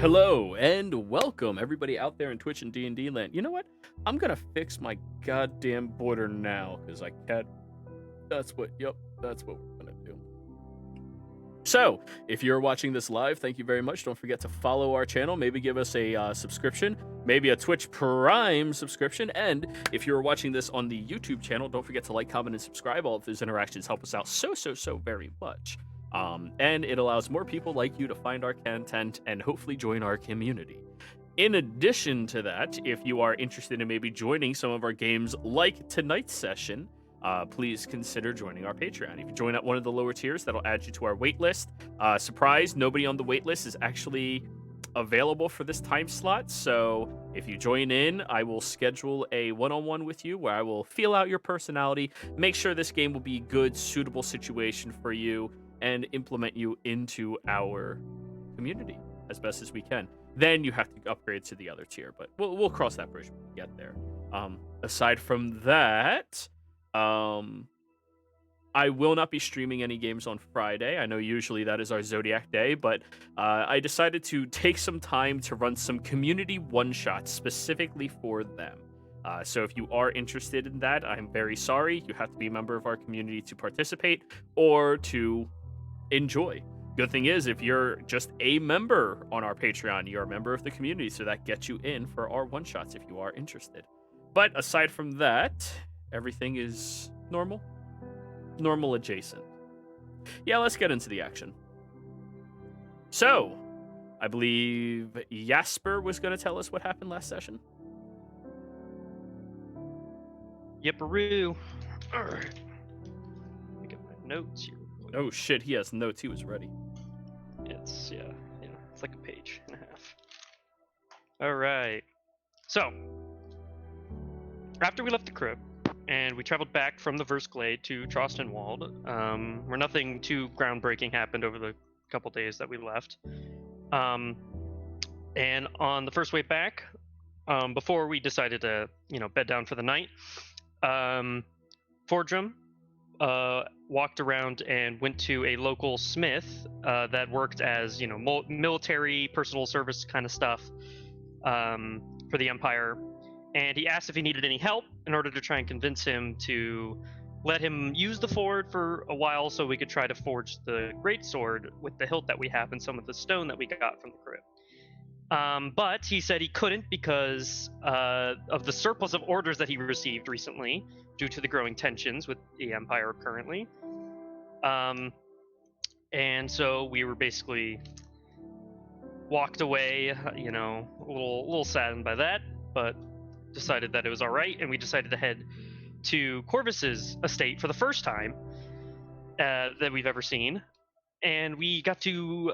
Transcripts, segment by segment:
Hello and welcome everybody out there in Twitch and D&D land. You know what? I'm gonna fix my goddamn border now because I can't. That's what we're gonna do. So, if you're watching this live, thank you very much. Don't forget to follow our channel. Maybe give us a subscription, maybe a Twitch Prime subscription. And if you're watching this on the YouTube channel, don't forget to like, comment, and subscribe. All of those interactions help us out so very much. And it allows more people like you to find our content and hopefully join our community. In addition to that, if you are interested in maybe joining some of our games like tonight's session, please consider joining our Patreon. If you join at one of the lower tiers, that'll add you to our wait list. Surprise, nobody on the wait list is actually available for this time slot, so if you join in, I will schedule a one-on-one with you where I will feel out your personality, make sure this game will be a good, suitable situation for you, and implement you into our community as best as we can. Then you have to upgrade to the other tier, but we'll cross that bridge when we get there. Aside from that, I will not be streaming any games on Friday. I know usually that is our Zodiac day, but I decided to take some time to run some community one-shots specifically for them. So if you are interested in that, I'm very sorry. You have to be a member of our community to participate or to enjoy. Good thing is, if you're just a member on our Patreon, you're a member of the community, so that gets you in for our one-shots if you are interested. But aside from that, everything is normal adjacent. Yeah, let's get into the action. So, I believe Jasper was going to tell us what happened last session. Yipperoo. Alright. Let me get my notes here. Oh shit, he has notes. He was ready. It's, yeah, it's like a page and a half. Alright. So, after we left the crypt, and we traveled back from the Verse Glade to Trostenwald, where nothing too groundbreaking happened over the couple days that we left. And on the first way back, before we decided to, bed down for the night, Fordrum walked around and went to a local smith that worked as, military personal service kind of stuff for the Empire. And he asked if he needed any help in order to try and convince him to let him use the forge for a while so we could try to forge the greatsword with the hilt that we have and some of the stone that we got from the crypt. But he said he couldn't because of the surplus of orders that he received recently due to the growing tensions with the Empire currently. And so we were basically walked away, a little saddened by that, but decided that it was all right, and we decided to head to Corvus's estate for the first time that we've ever seen, and we got to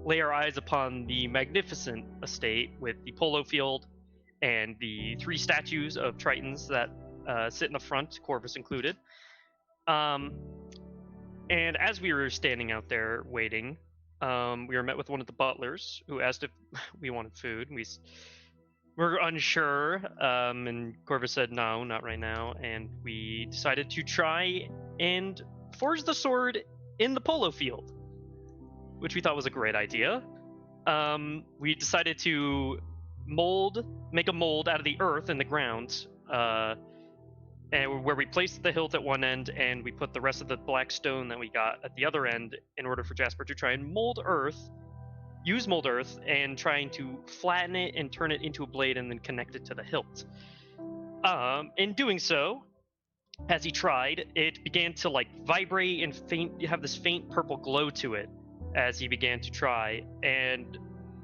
lay our eyes upon the magnificent estate with the polo field and the 3 statues of Tritons that sit in the front, Corvus included. And as we were standing out there waiting, we were met with one of the butlers who asked if we wanted food. We're unsure, and Corvus said no, not right now, and we decided to try and forge the sword in the polo field, which we thought was a great idea. We decided to make a mold out of the earth in the ground, and where we placed the hilt at one end, and we put the rest of the black stone that we got at the other end in order for Jasper to try and use mold earth and trying to flatten it and turn it into a blade and then connect it to the hilt. In doing so, as he tried, it began to vibrate and have this faint purple glow to it as he began to try, and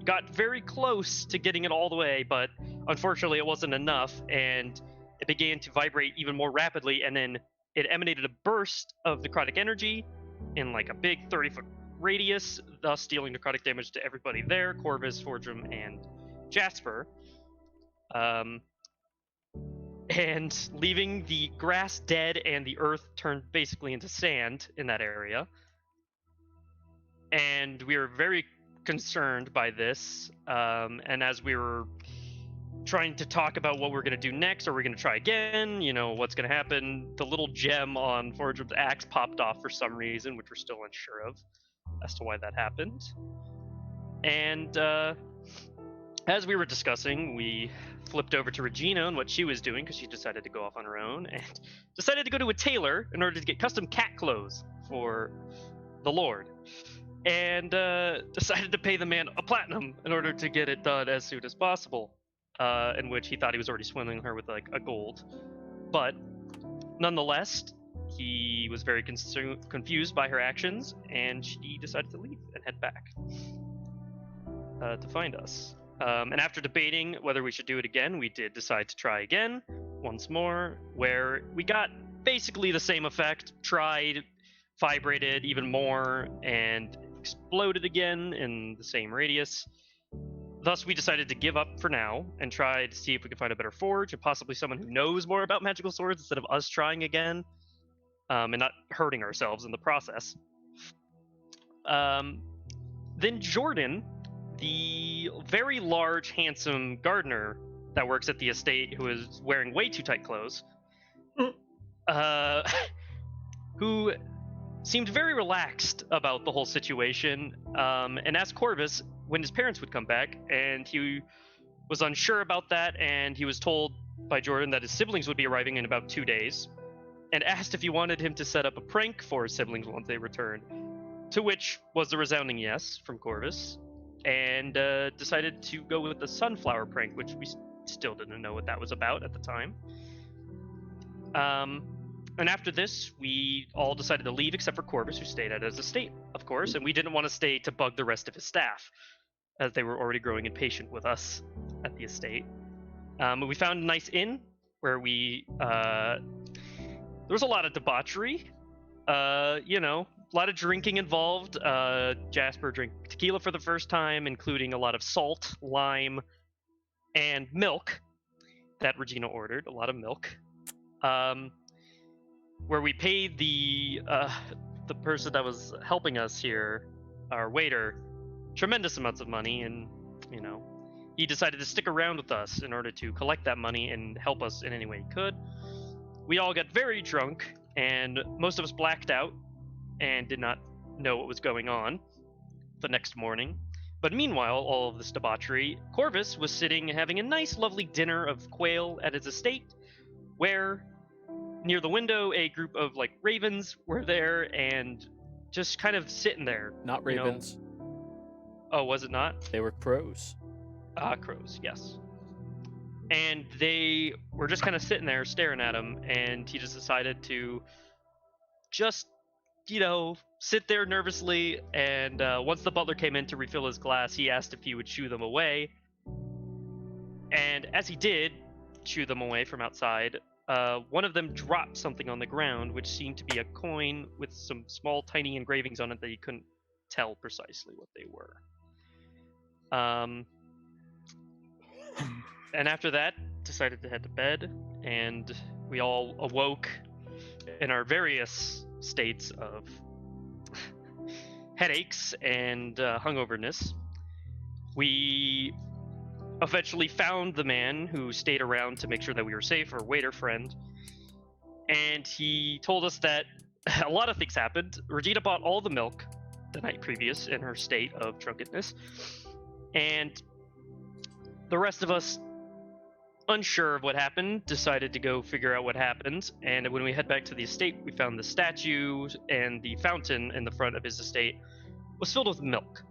got very close to getting it all the way, but unfortunately it wasn't enough, and it began to vibrate even more rapidly, and then it emanated a burst of necrotic energy in a big 30-foot radius, thus dealing necrotic damage to everybody there, Corvus, Fordrum, and Jasper, and leaving the grass dead and the earth turned basically into sand in that area. And we were very concerned by this, and as we were trying to talk about what we're going to do next, are we going to try again, what's going to happen, the little gem on Fordrum's axe popped off for some reason, which we're still unsure of as to why that happened. And as we were discussing, we flipped over to Regina and what she was doing because she decided to go off on her own and decided to go to a tailor in order to get custom cat clothes for the Lord. And decided to pay the man a platinum in order to get it done as soon as possible. In which he thought he was already swindling her with like a gold. But nonetheless, he was very confused by her actions, and she decided to leave and head back to find us. And after debating whether we should do it again, we did decide to try again, once more, where we got basically the same effect, tried, vibrated even more, and exploded again in the same radius. Thus, we decided to give up for now and try to see if we could find a better forge and possibly someone who knows more about magical swords instead of us trying again and not hurting ourselves in the process. Then Jordan, the very large, handsome gardener that works at the estate who is wearing way too tight clothes, who seemed very relaxed about the whole situation and asked Corvus when his parents would come back, and he was unsure about that, and he was told by Jordan that his siblings would be arriving in about 2 days, and asked if he wanted him to set up a prank for his siblings once they returned, to which was a resounding yes from Corvus, and decided to go with the sunflower prank, which we still didn't know what that was about at the time. And after this, we all decided to leave except for Corvus, who stayed at his estate, of course, and we didn't want to stay to bug the rest of his staff, as they were already growing impatient with us at the estate. We found a nice inn where we there was a lot of debauchery, a lot of drinking involved. Jasper drank tequila for the first time, including a lot of salt, lime, and milk that Regina ordered, a lot of milk. Where we paid the person that was helping us here, our waiter, tremendous amounts of money, and he decided to stick around with us in order to collect that money and help us in any way he could. We all got very drunk, and most of us blacked out and did not know what was going on the next morning. But meanwhile, all of this debauchery, Corvus was sitting having a nice, lovely dinner of quail at his estate, where near the window, a group of ravens were there and just kind of sitting there. Not ravens. Oh, was it not? They were crows. Crows, yes. And they were just kind of sitting there staring at him, and he just decided to just, sit there nervously. And once the butler came in to refill his glass, he asked if he would shoo them away. And as he did shoo them away from outside, one of them dropped something on the ground, which seemed to be a coin with some small, tiny engravings on it that you couldn't tell precisely what they were. And after that, decided to head to bed, and we all awoke in our various states of headaches and hungoverness. We eventually found the man who stayed around to make sure that we were safe, our waiter friend, and he told us that a lot of things happened. Regina bought all the milk the night previous in her state of drunkenness, and the rest of us, unsure of what happened, decided to go figure out what happened. And when we head back to the estate, we found the statue and the fountain in the front of his estate was filled with milk,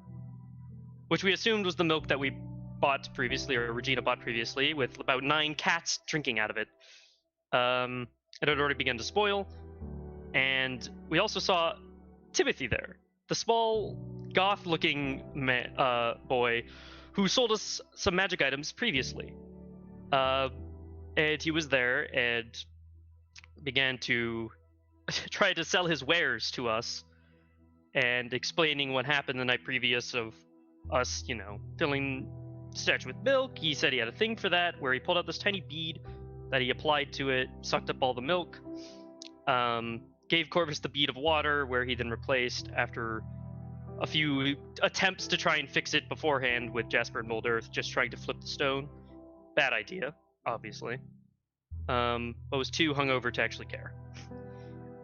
which we assumed was the milk that we bought previously, or Regina bought previously, with about 9 cats drinking out of it. It had already begun to spoil, and we also saw Timothy there, the small goth-looking boy who sold us some magic items previously. And he was there and began to try to sell his wares to us, and explaining what happened the night previous of us, filling the statue with milk. He said he had a thing for that, where he pulled out this tiny bead that he applied to it, sucked up all the milk, gave Corvus the bead of water, where he then replaced, after a few attempts to try and fix it beforehand with Jasper and Mold Earth, just trying to flip the stone. Bad idea, obviously. But was too hungover to actually care.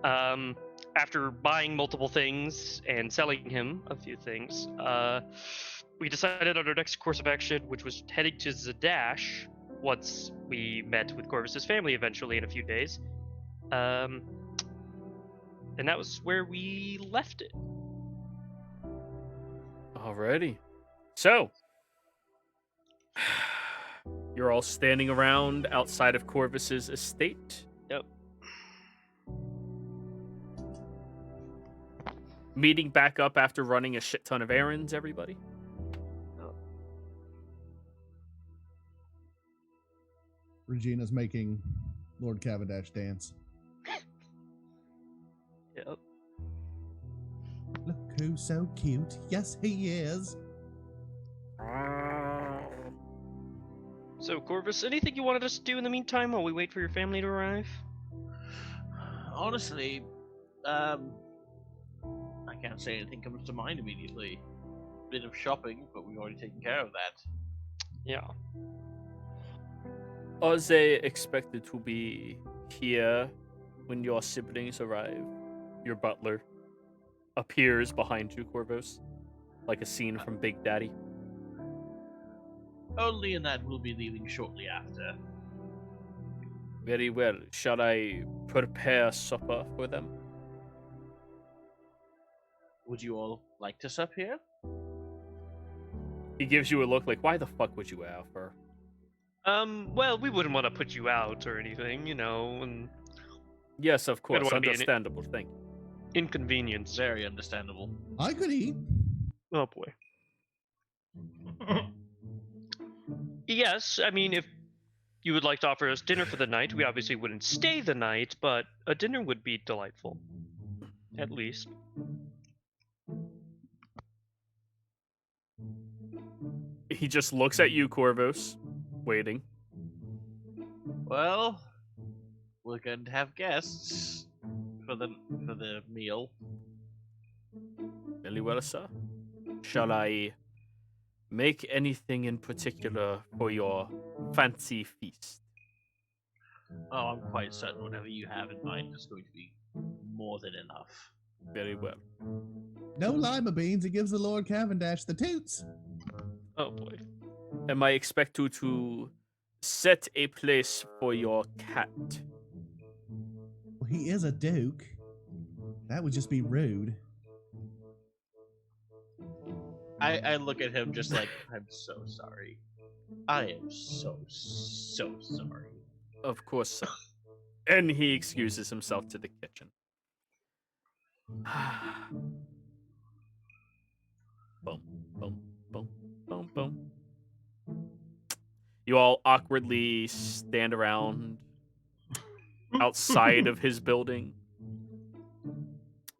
After buying multiple things and selling him a few things, we decided on our next course of action, which was heading to Zadash once we met with Corvus's family eventually in a few days. And that was where we left it. Alrighty. So, you're all standing around outside of Corvus's estate. Yep. Meeting back up after running a shit ton of errands, everybody. Regina's making Lord Cavendish dance. Yep. Look who's so cute. Yes, he is. So, Corvus, anything you wanted us to do in the meantime while we wait for your family to arrive? Honestly, I can't say anything comes to mind immediately. Bit of shopping, but we've already taken care of that. Yeah. Are they expected to be here when your siblings arrive? Your butler appears behind you, Corvus, like a scene from Big Daddy. Only in that we'll be leaving shortly after. Very well. Shall I prepare supper for them? Would you all like to sup here? He gives you a look like, why the fuck would you offer? Well, we wouldn't want to put you out or anything, and Yes, of course. wanna be in it. Understandable. Thank you. inconvenience. Very understandable. I could eat. Oh boy. Yes, I mean, if you would like to offer us dinner for the night, we obviously wouldn't stay the night, but a dinner would be delightful. At least. He just looks at you, Corvus, waiting. Well, we're going to have guests for the meal. Very well, sir. Shall I make anything in particular for your fancy feast? Oh, I'm quite certain whatever you have in mind is going to be more than enough. Very well. No lima beans. It gives the Lord Cavendish the toots. Oh boy. Am I expected to set a place for your cat? Well, he is a duke. That would just be rude. I look at him just like, I'm so sorry. I am so sorry. Of course, sir. And he excuses himself to the kitchen. Boom, boom, boom, boom, boom. You all awkwardly stand around outside of his building.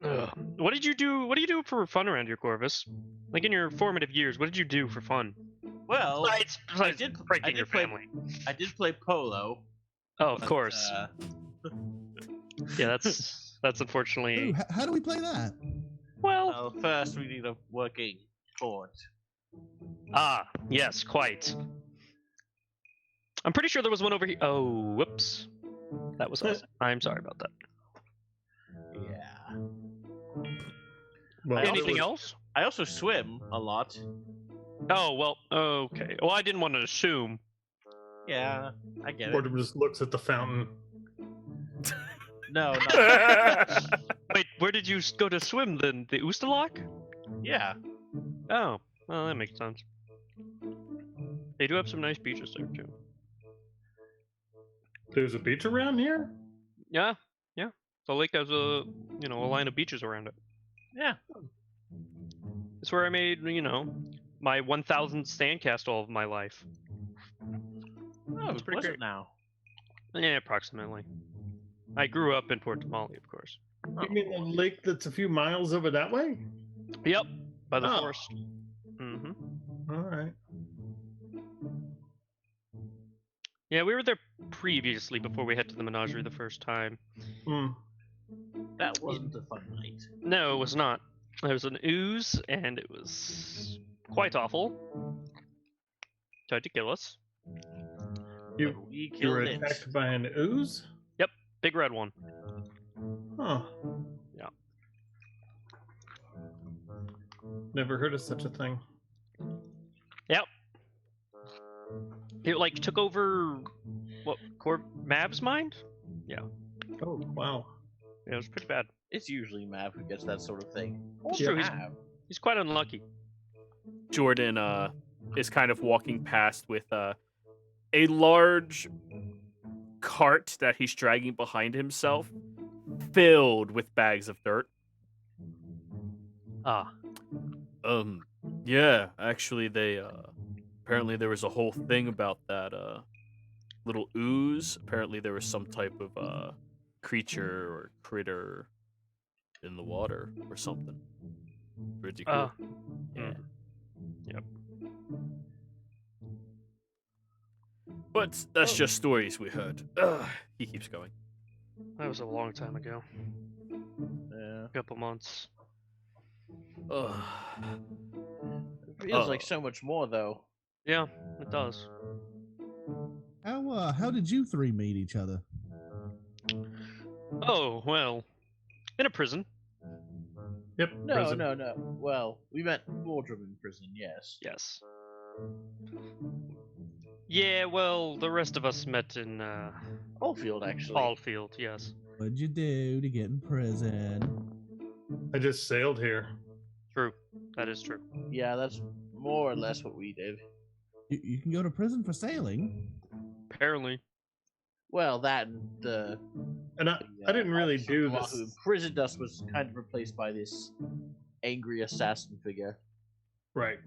Ugh. What did you do? What do you do for fun around here, Corvus? Like in your formative years, what did you do for fun? Well, Besides did- breaking I did your play- family. I did play polo. Oh, of but, course. Yeah, that's unfortunately. Ooh, how do we play that? Well, Well, first we need a working court. yes, quite. I'm pretty sure there was one over here. Oh, whoops. That was us. I'm sorry about that. Yeah. Well, Anything else? I also swim a lot. Oh, well, okay. Well, I didn't want to assume. Yeah, I get it. Porter just looks at the fountain. No, not Wait, where did you go to swim then? The Oostalok? yeah. Oh, well, that makes sense. They do have some nice beaches there, too. There's a beach around here? Yeah. The lake has a line of beaches around it. Yeah. It's where I made, my 1,000th sandcastle of my life. Oh, It's pretty was great. it now? Yeah, approximately. I grew up in Port Tamale, of course. You mean the lake that's a few miles over that way? Yep, by the Oh. forest. Mm-hmm. All right. Yeah, we were there previously before we head to the menagerie the first time. Hmm. That wasn't a fun night. No, it was not. It was an ooze, and it was quite awful. Tried to kill us. You, But we you were killed it. attacked by an ooze? Big red one. Huh. Yeah. Never heard of such a thing. It like took over what Mav's mind. Oh, wow. Yeah, it was pretty bad. It's usually Mav who gets that sort of thing. It's Or true. Mav. He's quite unlucky. Jordan is kind of walking past with a large cart that he's dragging behind himself, filled with bags of dirt. Ah, Yeah, actually, they apparently there was a whole thing about that little ooze. Apparently, there was some type of creature or critter in the water or something. Pretty cool. Yeah. Yep. But that's just stories we heard. He keeps going. That was a long time ago. Yeah. A couple months. Ugh. It feels like so much more, though. Yeah, it does. How did you three meet each other? Oh, well, in a prison. Yep. prison. No. Well, we met Wardrobe in prison, yes. Yes. Yeah, well, the rest of us met in Oldfield, actually. Hallfield, yes. What'd you do to get in prison? I just sailed here. True. That is true. Yeah, that's more or less what we did. You can go to prison for sailing. Apparently. Well, that and the And I didn't really officer do who this. imprisoned us was kind of replaced by this angry assassin figure. Right.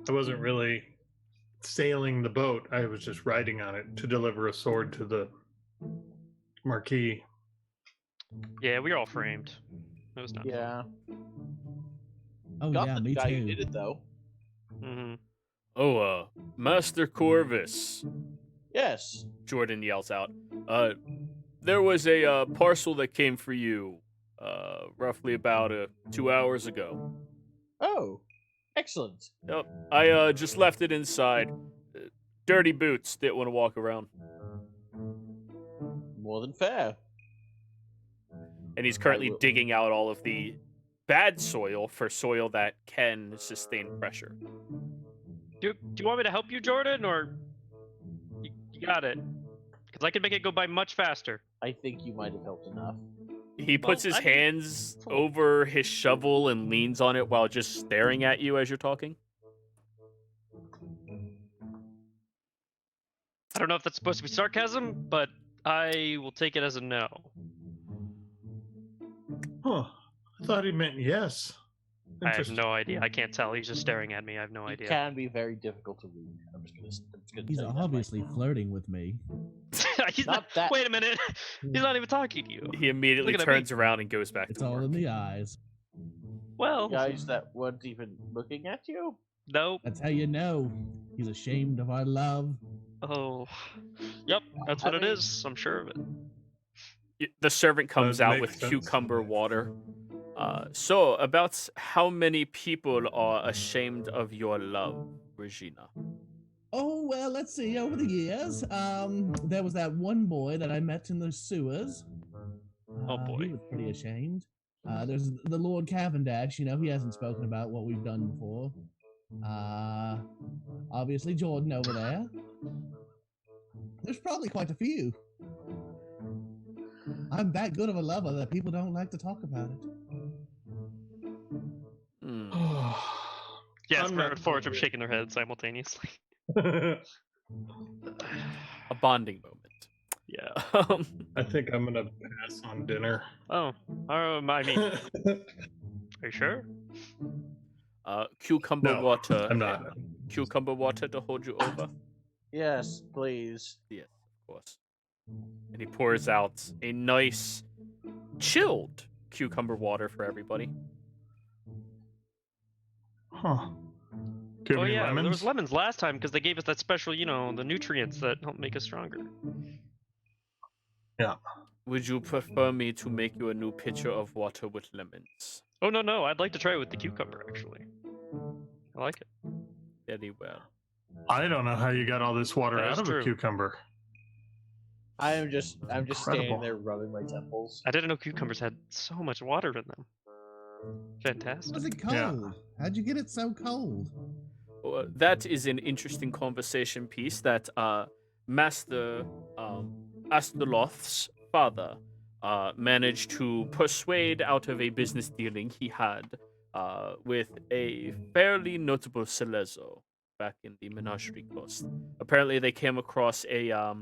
I wasn't really sailing the boat. I was just riding on it to deliver a sword to the Marquis. Yeah, we were all framed. It was not Yeah. Oh Got yeah, the me guy who too. did it, though. Mm-hmm. Oh, Master Corvus, Yes. Jordan yells out. There was a parcel that came for you, roughly about 2 hours ago. Oh, excellent. Yep, I just left it inside. Dirty boots, didn't want to walk around. More than fair. And he's currently I will- digging out all of the bad soil for soil that can sustain pressure. Do you want me to help you, Jordan, or you got it? Because I can make it go by much faster. I think you might have helped enough. He puts Well, his I mean- hands over his shovel and leans on it while just staring at you as you're talking. I don't know if that's supposed to be sarcasm, but I will take it as a no. Huh. I thought he meant yes. I have Interesting. no idea. I can't tell. He's just staring at me. I have no It idea. can be very difficult to read. I'm just gonna He's tell you that obviously right now. flirting with me. He's Not that- Wait a minute. He's not even talking to you. He immediately Looking at me. turns around and goes back It's to all work. in the eyes. Well, Guys that weren't even looking at you? nope. That's how you know he's ashamed of our love. Oh, yep. That's what I it mean- is. I'm sure of it. The servant comes out makes with sense. cucumber water. So, about how many people are ashamed of your love, Regina? Oh well, let's see. Over the years, there was that one boy that I met in the sewers. Oh, boy. He was pretty ashamed. There's the Lord Cavendish. You know, he hasn't spoken about what we've done before. Obviously Jordan over there. There's probably quite a few. I'm that good of a lover that people don't like to talk about it. Hmm. Yes, I'm not Forge. I'm good. shaking their head simultaneously. A bonding moment. Yeah. I think I'm gonna pass on dinner. Oh. I mean, are you sure? Cucumber No, water. I'm not. Cucumber water to hold you over? Yes, please. Yes, of course. And he pours out a nice, chilled cucumber water for everybody. Huh. Do you Oh have any yeah, lemons? there was lemons last time because they gave us that special, the nutrients that help make us stronger. Would you prefer me to make you a new pitcher of water with lemons? Oh no, I'd like to try it with the cucumber actually. I like it. Very well. I don't know how you got all this water That out is of true. a cucumber. I'm just standing Incredible. there rubbing my temples. I didn't know cucumbers had so much water in them. Was Fantastic. it cold? Yeah. How'd you get it so cold? That is an interesting conversation piece that Master Asteroth's father managed to persuade out of a business dealing he had with a fairly notable Celezo back in the Menagerie Coast. Apparently, they came across a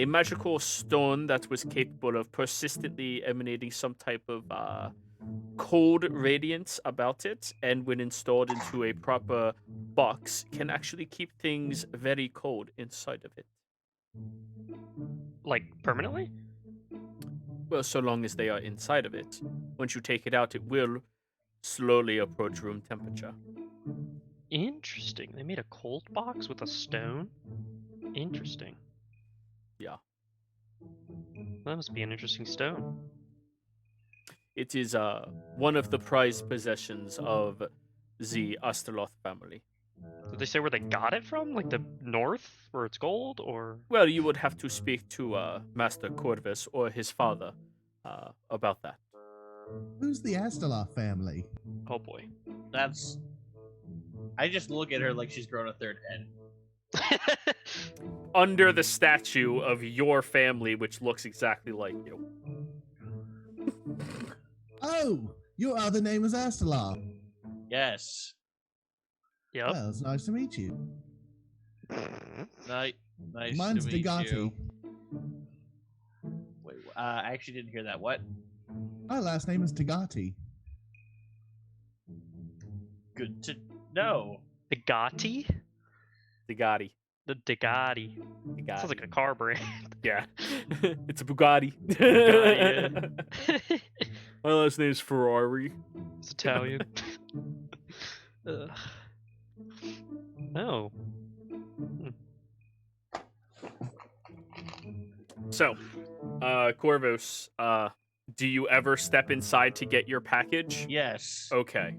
magical stone that was capable of persistently emanating some type of cold radiance about it, and when installed into a proper box, can actually keep things very cold inside of it. Like permanently? Well, so long as they are inside of it. Once you take it out, it will slowly approach room temperature. Interesting. They made a cold box with a stone? Interesting. Yeah. That must be an interesting stone. It is one of the prized possessions of the Asteroth family. Did they say where they got it from? Like the north, where it's gold, or? Well, you would have to speak to Master Corvus or his father about that. Who's the Asteroth family? Oh boy. That's. I just look at her like she's grown a third head. Under the statue of your family, which looks exactly like you. Oh, your other name is Asteroth. Yes. Yep. Well, it's nice to meet you. Nice Mine's to meet Degati. you. Wait, I actually didn't hear that. What? My last name is Degati. Good to know. The Gotti? Bugatti. The Degati. Bugatti. Sounds like a car brand. Yeah. It's a Bugatti. Bugatti, My last name is Ferrari. It's Italian. Ugh. Oh. So, Corvus, do you ever step inside to get your package? Yes. Okay.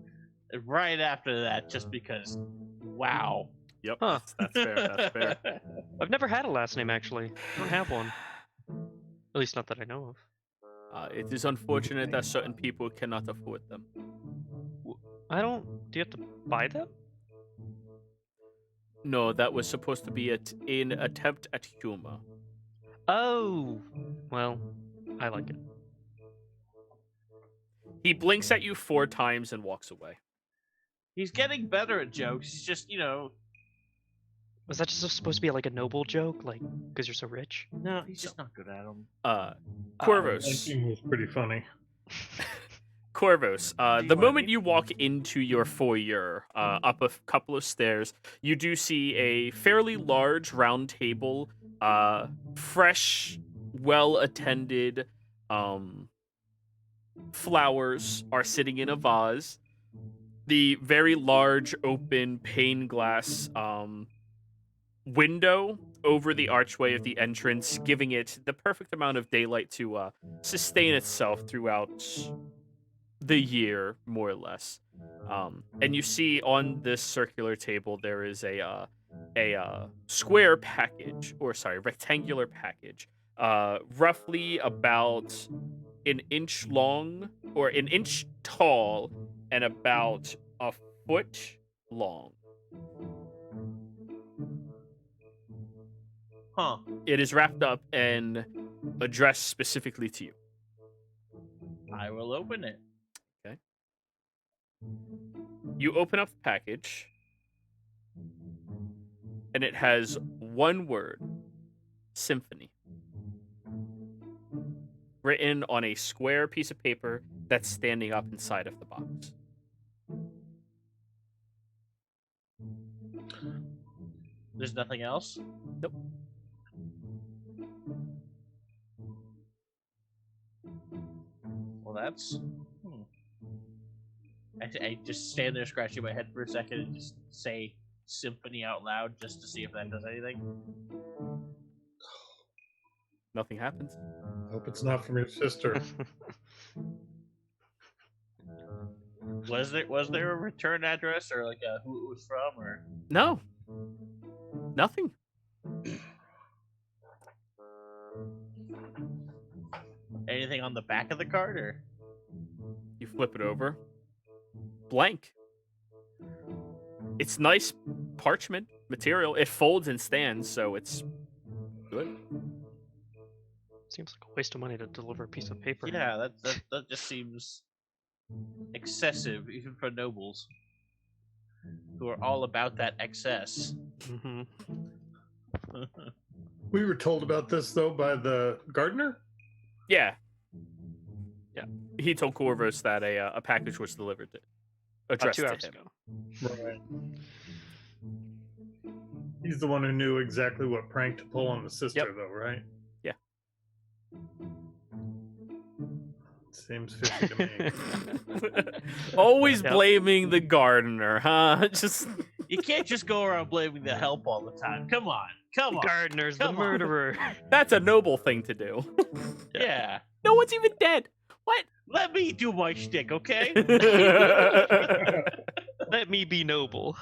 Right after that, just because. Wow. Yep. Huh. That's fair. That's fair. I've never had a last name, actually. I don't have one. At least not that I know of. It is unfortunate that certain people cannot afford them. I don't... Do you have to buy them? No, that was supposed to be an attempt at humor. Oh! Well, I like it. He blinks at you 4 times and walks away. He's getting better at jokes. He's just, Was that just supposed to be like a noble joke? Like, because you're so rich? No, he's just not good at them. Corvus. Thinking was pretty funny. Corvus, you the wanna moment be- you walk into your foyer, up a couple of stairs, you do see a fairly large round table, fresh, well-attended, flowers are sitting in a vase. The very large open pane glass window over the archway of the entrance, giving it the perfect amount of daylight to sustain itself throughout the year, more or less. And you see on this circular table there is a square package, or sorry, rectangular package, roughly about an inch long or an inch tall and about a foot long. Huh. It is wrapped up and addressed specifically to you. I will open it. You open up the package, and it has one word: symphony, written on a square piece of paper that's standing up inside of the box. There's nothing else? Nope. Well, that's... I just stand there scratching my head for a second and just say symphony out loud just to see if that does anything. Nothing happens. Hope it's not from your sister. Was there a return address or like who it was from or? No. Nothing. Anything on the back of the card or? You flip it over. Blank. It's nice parchment material. It folds and stands, so it's good. Seems like a waste of money to deliver a piece of paper. Yeah, that just seems excessive, even for nobles who are all about that excess. Mm-hmm. We were told about this though by the gardener. Yeah. He told Corvus that a package was delivered to, addressed 2 to hours him. ago. Right. He's the one who knew exactly what prank to pull on the sister, though, right? Yeah. Seems fishy to me. Always Yep. blaming the gardener, huh? Just You can't just go around blaming the help all the time. Come on. Gardener's the Come on. murderer. that's a noble thing to do. Yeah. No one's even dead. What? Let me do my shtick, okay? Let me be noble.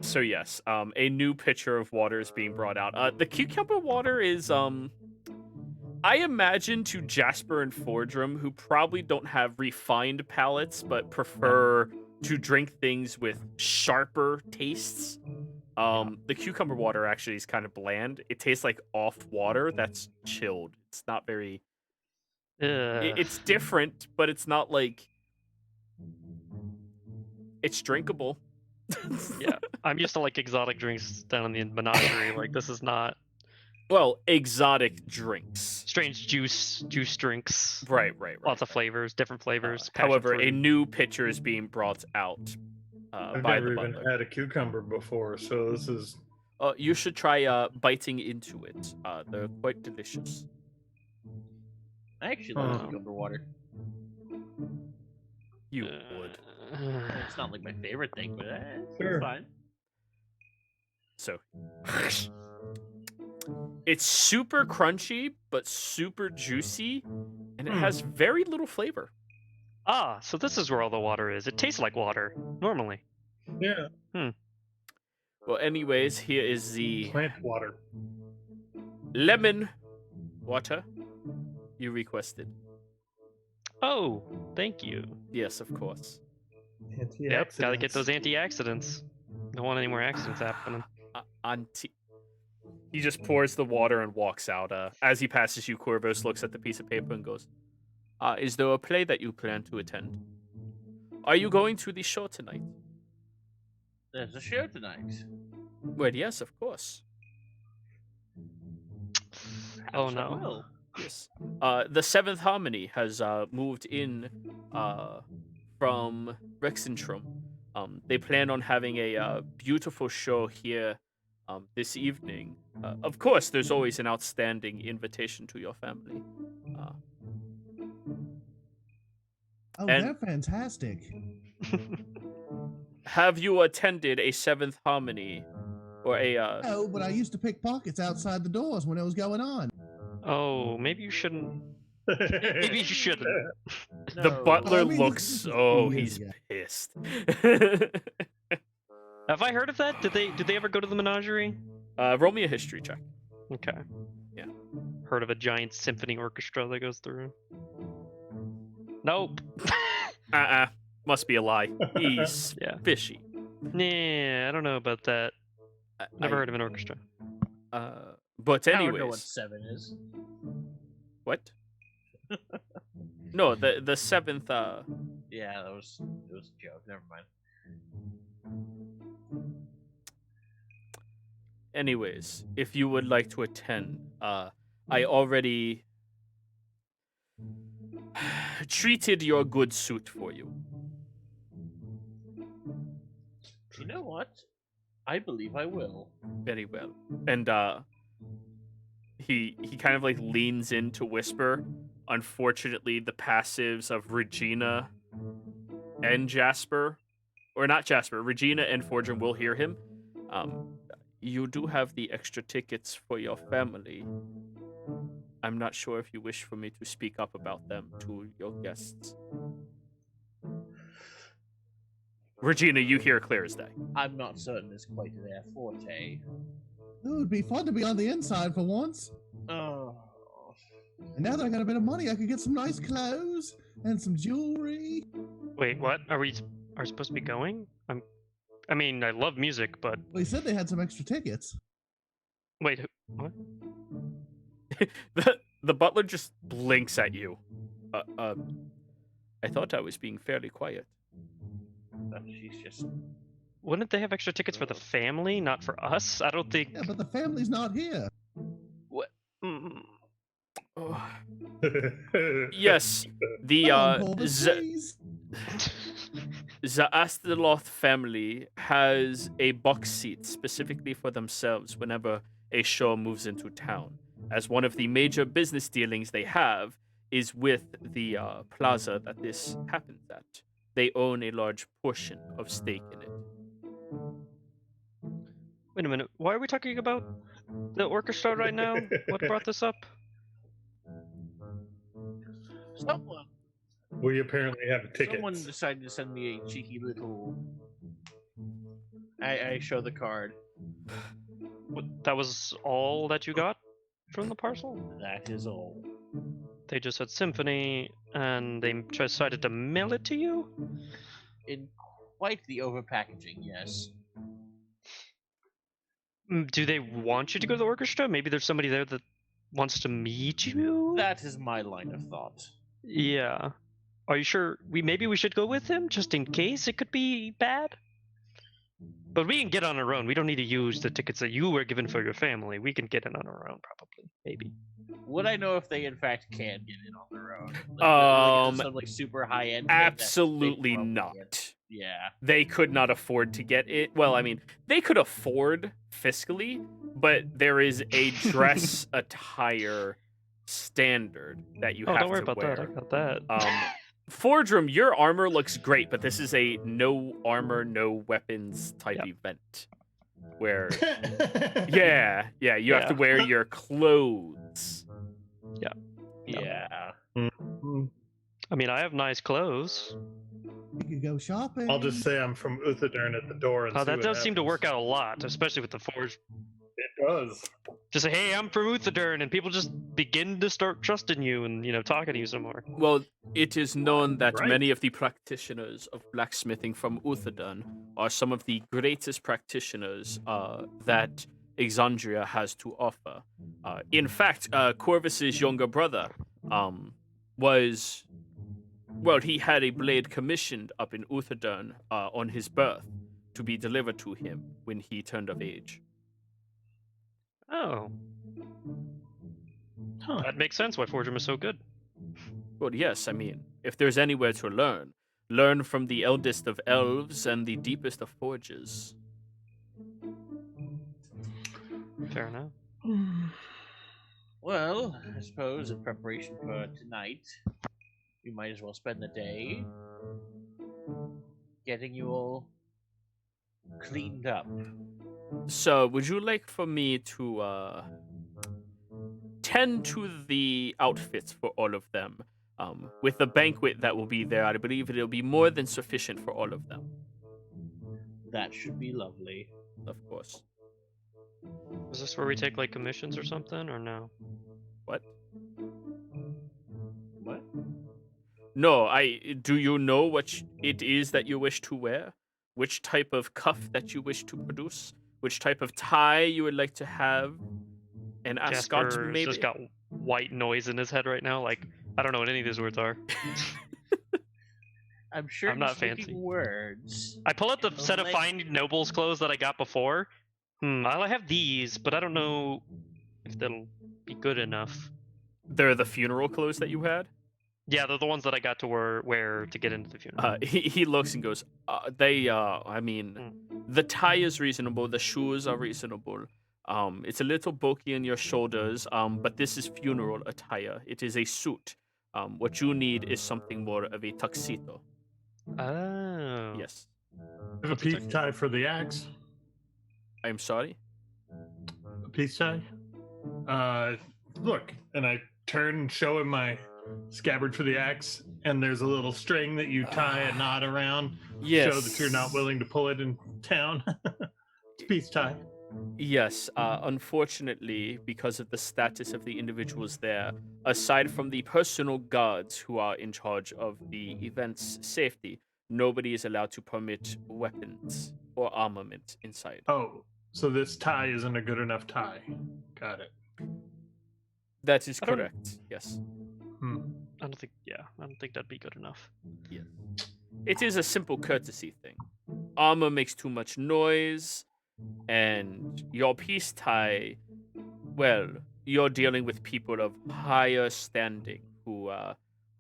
So yes, a new pitcher of water is being brought out. The cucumber water is I imagine to Jasper and Fordrum, who probably don't have refined palates but prefer to drink things with sharper tastes. The cucumber water actually is kind of bland. It tastes like off water that's chilled. It's not very. It's different, but it's not like. It's drinkable. Yeah, I'm used to like exotic drinks down in the menagerie. Like this is not Well, exotic drinks. strange juice drinks. Right. Lots of flavors, different flavors. passion However, a fruit. new pitcher is being brought out I've by never the even butler. had a cucumber before, so this is. You should try biting into it. They're quite delicious. I actually like cucumber water. You would. It's not like my favorite thing, but Sure. it's fine. So, it's super crunchy, but super juicy, and it has very little flavor. Ah, so this is where all the water is. It tastes like water normally. Yeah, Well, anyways, here is the plant water. lemon water you requested. Oh, thank you. Yes, of course. Yep, gotta get those antioxidants. Don't want any more accidents happening. He just pours the water and walks out. As he passes you, Corvus looks at the piece of paper and goes, is there a play that you plan to attend? Are you going to the show tonight? There's a show tonight. Well, yes, of course. Oh Perhaps I no. will. Yes. The Seventh Harmony has moved in from Rexentrum. They plan on having a beautiful show here this evening. Of course, there's always an outstanding invitation to your family. Oh, And- they're fantastic. Have you attended a Seventh Harmony or a? Oh, but I used to pick pockets outside the doors when it was going on. Oh, maybe you shouldn't. Maybe you shouldn't. The No. butler I mean, looks. this was Oh, 2 he's years ago. pissed. Have I heard of that? Did they ever go to the menagerie? Roll me a history check. Okay. Yeah. Heard of a giant symphony orchestra that goes through? Nope. Must be a lie. He's Yeah. fishy. Nah, I don't know about that. Never heard of an orchestra. But I don't know what anyways, 7 is. what? No, the seventh. Yeah, it was a joke. Never mind. Anyways, if you would like to attend, I already treated your good suit for you. You know what? I believe I will. Very well. And he kind of like leans in to whisper. Unfortunately, the passives of Regina and Jasper, or not Jasper, Regina and Fordrum will hear him. You do have the extra tickets for your family. I'm not sure if you wish for me to speak up about them to your guests. Regina, you hear clear as day. I'm not certain it's quite their forte. It would be fun to be on the inside for once. Oh. And now that I got a bit of money, I could get some nice clothes and some jewelry. Wait, what? Are we supposed to be going? I'm I mean, I love music, but Well, he said they had some extra tickets. wait, what? The butler just blinks at you. I thought I was being fairly quiet. She's just. Wouldn't they have extra tickets for the family, not for us? I don't think. Yeah, but the family's not here. What? Mm, Oh. Yes, the Come on, Corvus, please. the Asteroth family has a box seat specifically for themselves whenever a show moves into town, as one of the major business dealings they have is with the plaza that this happens at. They own a large portion of stake in it. Wait a minute. Why are we talking about the orchestra right now? What brought this up? Someone We apparently have tickets. Someone decided to send me a cheeky little. I show the card. What, that was all that you got from the parcel? That is all. They just said symphony, and they decided to mail it to you? In quite the overpackaging, yes. Do they want you to go to the orchestra? Maybe there's somebody there that wants to meet you? That is my line of thought. Yeah. Are you sure? Maybe we should go with him, just in case it could be bad? But we can get on our own. We don't need to use the tickets that you were given for your family. We can get in on our own, probably. Maybe. Would I know if they in fact can get in on their own? Like some like super high end. Absolutely not. Yeah. They could not afford to get it. Well, I mean, they could afford fiscally, but there is a dress attire standard that you have don't worry to about wear. that. I got that. Fordrum, your armor looks great, but this is a no armor, no weapons type event. Where, you have to wear your clothes. Yeah. I mean, I have nice clothes. You could go shopping. I'll just say I'm from Uthadern at the door. And That does seem to work out a lot, especially with the Forge. It does. Just say, hey, I'm from Uthadern, and people just begin to start trusting you and, talking to you some more. Well, it is known that Right. many of the practitioners of blacksmithing from Uthadern are some of the greatest practitioners that Exandria has to offer. In fact, Corvus's younger brother he had a blade commissioned up in Uthadern on his birth to be delivered to him when he turned of age. Oh. Huh. That makes sense why Forgem is so good. Well, yes, I mean, if there's anywhere to learn from the eldest of elves and the deepest of forges. Fair enough. Well, I suppose in preparation for tonight, we might as well spend the day getting you all cleaned up. So, would you like for me to tend to the outfits for all of them? With the banquet that will be there, I believe it'll be more than sufficient for all of them. That should be lovely. Of course. Is this where we take, commissions or something, or no? What? What? No, do you know what it is that you wish to wear? Which type of cuff that you wish to produce? Which type of tie you would like to have? An ascot, Jasper's maybe? just got white noise in his head right now. I don't know what any of these words are. I'm sure I'm not he's speaking fancy. Words. I pull out the Oh, set of like- fine nobles clothes that I got before. I have these, but I don't know if they'll be good enough. They're the funeral clothes that you had? Yeah, they're the ones that I got to wear to get into the funeral. He looks and goes, the tie is reasonable, the shoes are reasonable. It's a little bulky in your shoulders, but this is funeral attire. It is a suit. What you need is something more of a tuxedo. Oh. Yes. I have a peace tie for the axe. I'm sorry? A peace tie. Look, and I turn and show him my scabbard for the axe, and there's a little string that you tie a knot around. Yes. Show that you're not willing to pull it in town. It's a peace tie. Yes, unfortunately, because of the status of the individuals there, aside from the personal guards who are in charge of the event's safety, nobody is allowed to permit weapons or armament inside. Oh, so this tie isn't a good enough tie. Got it. That is I don't- correct. Yes. I don't think that'd be good enough. Yes. It is a simple courtesy thing. Armor makes too much noise, and your peace tie, well, you're dealing with people of higher standing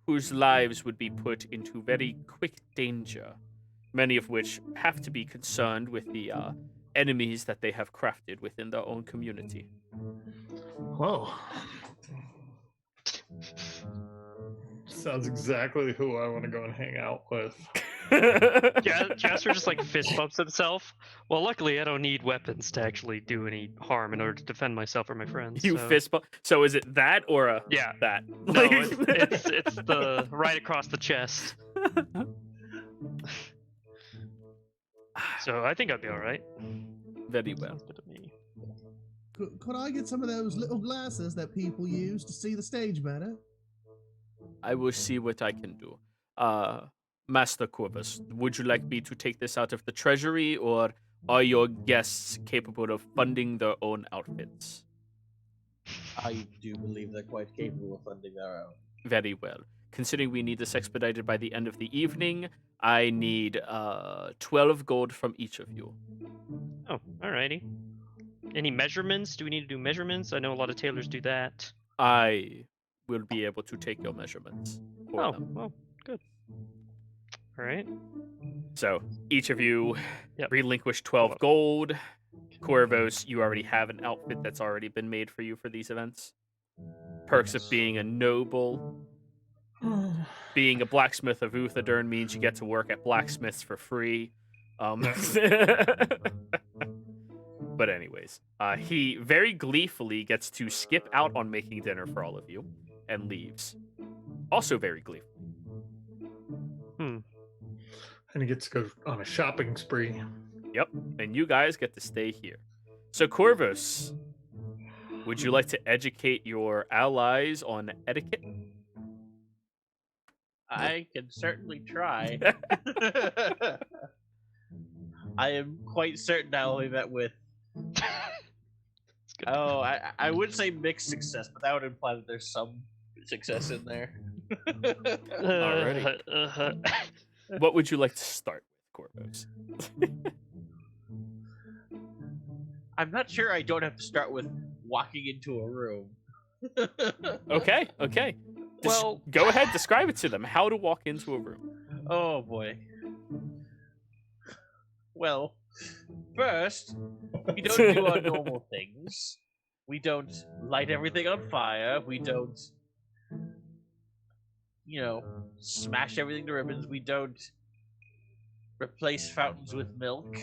whose lives would be put into very quick danger, many of which have to be concerned with the enemies that they have crafted within their own community. Whoa. Sounds exactly who I want to go and hang out with. Yeah, Jasper just like fist bumps himself. Well, luckily I don't need weapons to actually do any harm in order to defend myself or my friends. You so. fist bump. So is it that or a Yeah. that? No, it's the right across the chest. So I think I'd be all right. Very well. Sounds good to me. Could I get some of those little glasses that people use to see the stage better? I will see what I can do. Master Corvus, would you like me to take this out of the treasury, or are your guests capable of funding their own outfits? I do believe they're quite capable of funding their own. Very well. Considering we need this expedited by the end of the evening, I need 12 gold from each of you. Oh, alrighty. Any measurements? Do we need to do measurements? I know a lot of tailors do that. I will be able to take your measurements for Oh, them. well, good. All right. So each of you Yep. relinquish 12 gold. Corvos, you already have an outfit that's already been made for you for these events. Perks of being a noble. Being a blacksmith of Uthadern means you get to work at blacksmiths for free. But anyways, he very gleefully gets to skip out on making dinner for all of you and leaves. Also very gleefully. And he gets to go on a shopping spree. Yep, and you guys get to stay here. So Corvus, would you like to educate your allies on etiquette? I can certainly try. I am quite certain I only met with. Oh, I would say mixed success, but that would imply that there's some success in there. Alrighty. What would you like to start with, Corvus? I'm not sure I don't have to start with walking into a room. Okay. Well, Go ahead, describe it to them. How to walk into a room. Oh boy. Well, first, we don't do our normal things. We don't light everything on fire. We don't, smash everything to ribbons. We don't replace fountains with milk.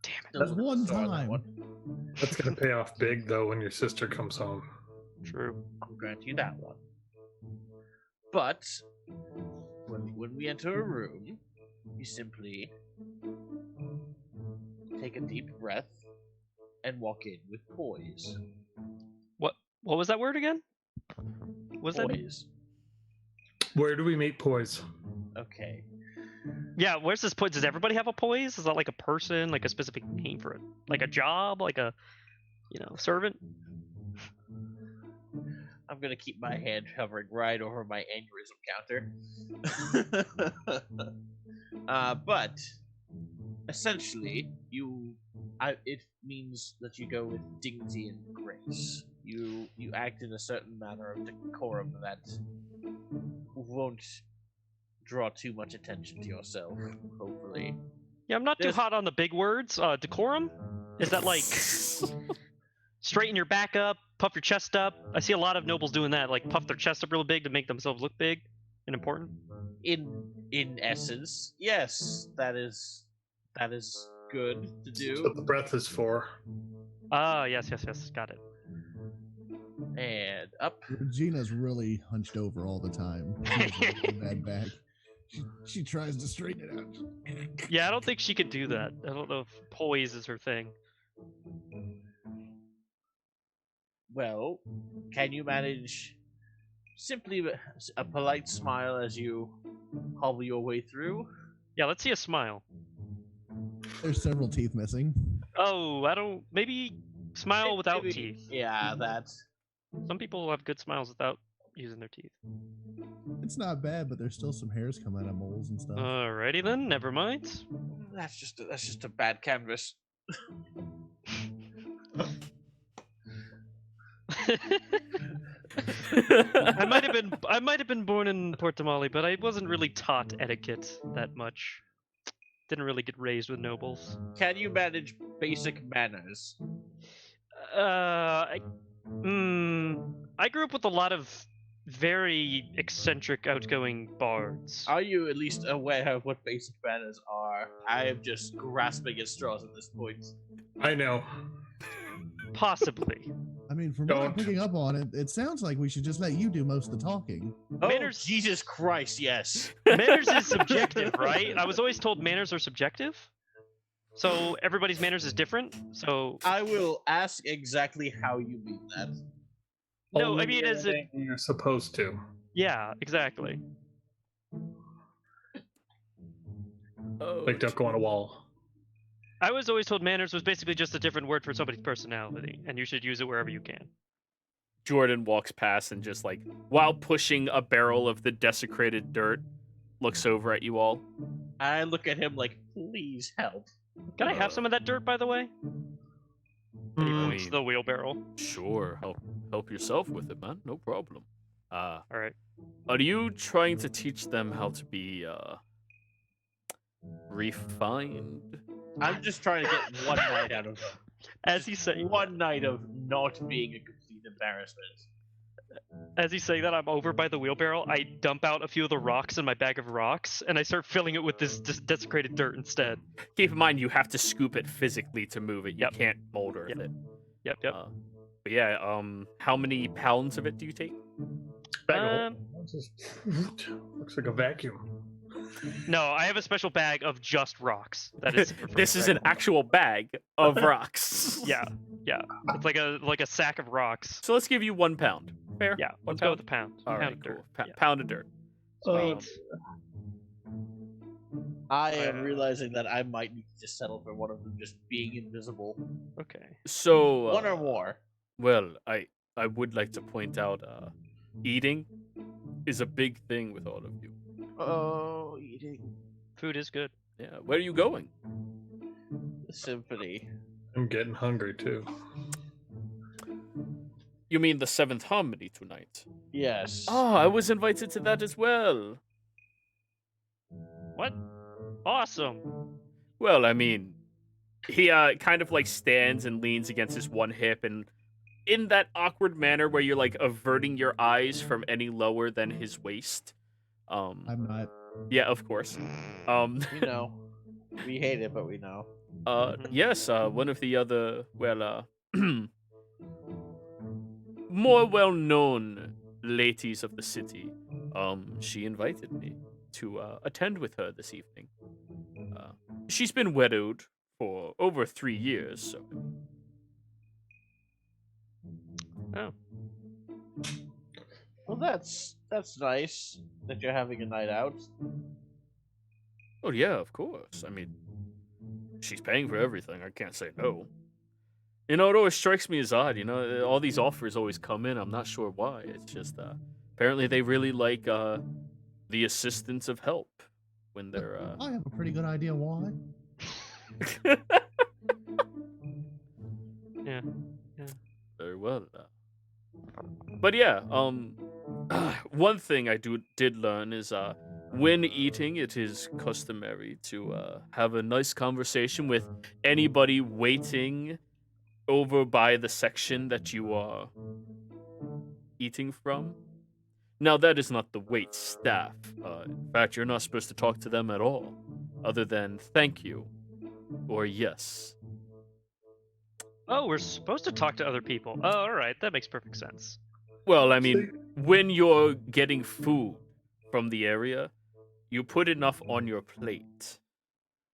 damn it. There's one time. That's going to pay off big, though, when your sister comes home. True. I'll grant you that one. But when we enter a room, you simply take a deep breath and walk in with poise. What was that word again? Was that? Poise. Where do we meet Poise? Okay. Yeah. Where's this poise? Does everybody have a poise? Is that like a person, like a specific name for it, like a job, like a, servant? I'm gonna keep my hand hovering right over my aneurysm counter. But essentially, it means that you go with dignity and grace. You act in a certain manner of decorum that won't draw too much attention to yourself. Hopefully. Yeah, I'm not too There's- hot on the big words. Decorum? Is that like straighten your back up, puff your chest up? I see a lot of nobles doing that, like puff their chest up real big to make themselves look big and important. In essence, yes, that is good to That's do. what the breath is for. Ah, yes, got it. And up. Regina's really hunched over all the time. She has a really bad back. She tries to straighten it out. Yeah, I don't think she could do that. I don't know if poise is her thing. Well, can you manage simply a polite smile as you hobble your way through? Yeah, let's see a smile. There's several teeth missing. Oh, I don't. Maybe smile without Maybe- teeth. Yeah, that. Some people have good smiles without using their teeth. It's not bad, but there's still some hairs coming out of moles and stuff. Alrighty then, never mind. That's just a bad canvas. I might have been born in Portamale, but I wasn't really taught etiquette that much. Didn't really get raised with nobles. Can you manage basic manners? I grew up with a lot of very eccentric, outgoing bards. Are you at least aware of what basic manners are? I am just grasping at straws at this point. I know. Possibly. I mean, from what I'm Don't. picking up on it, it sounds like we should just let you do most of the talking. Oh, Manners- Jesus Christ, yes. Manners is subjective, right? I was always told manners are subjective. So everybody's manners is different. So I will ask exactly how you mean that. no, Only I mean as a anything you're supposed to. yeah, exactly. Oh, Like don't go on a wall. I was always told manners was basically just a different word for somebody's personality, and you should use it wherever you can. Jordan walks past and just like, while pushing a barrel of the desecrated dirt, looks over at you all. I look at him like, please help. Can I have some of that dirt, by the way? And he Mm, points to the wheelbarrow. Sure, help yourself with it, man. No problem. All right. Are you trying to teach them how to be refined? I'm just trying to get one night out of them. As he's saying, One night of not being a complete embarrassment. as he's saying that, I'm over by the wheelbarrow. I dump out a few of the rocks in my bag of rocks, and I start filling it with this desecrated dirt instead. Keep in mind, you have to scoop it physically to move it. You Yep. can't mold earth Yep. it. Yep. But yeah, how many pounds of it do you take? bag of holes. Just looks like a vacuum. No, I have a special bag of just rocks. That is. This is an actual bag of rocks. Yeah. It's like a sack of rocks. So let's give you 1 pound. Fair? Yeah. One Let's go with the pound. All Pound right, of cool. dirt. Yeah. Pound of dirt. Sweet. I am realizing that I might need to just settle for one of them just being invisible. Okay. So One or more. well, I would like to point out eating is a big thing with all of you. Oh, eating. Food is good. Yeah. Where are you going? The symphony. I'm getting hungry too. You mean the 7th Harmony tonight? Yes. Oh, I was invited to that as well. What? Awesome. Well, I mean, he kind of like stands and leans against his one hip, and in that awkward manner where you're like averting your eyes from any lower than his waist. I'm not. Yeah, of course. We know. We hate it, but we know. Yes, one of the other, well, more well-known ladies of the city, she invited me to attend with her this evening. She's been widowed for over 3 years, so Oh. Well, that's nice that you're having a night out. oh yeah, of course. I mean, she's paying for everything. I can't say no. You know, it always strikes me as odd. You know, all these offers always come in. I'm not sure why. It's just apparently they really like the assistance of help when they're. I have a pretty good idea why. Yeah. Very well. But yeah, one thing I did learn is when eating, it is customary to have a nice conversation with anybody waiting over by the section that you are eating from. Now, that is not the wait staff. In fact, you're not supposed to talk to them at all, other than thank you or yes. Oh, we're supposed to talk to other people. Oh, all right. That makes perfect sense. Well, I mean, when you're getting food from the area, you put enough on your plate.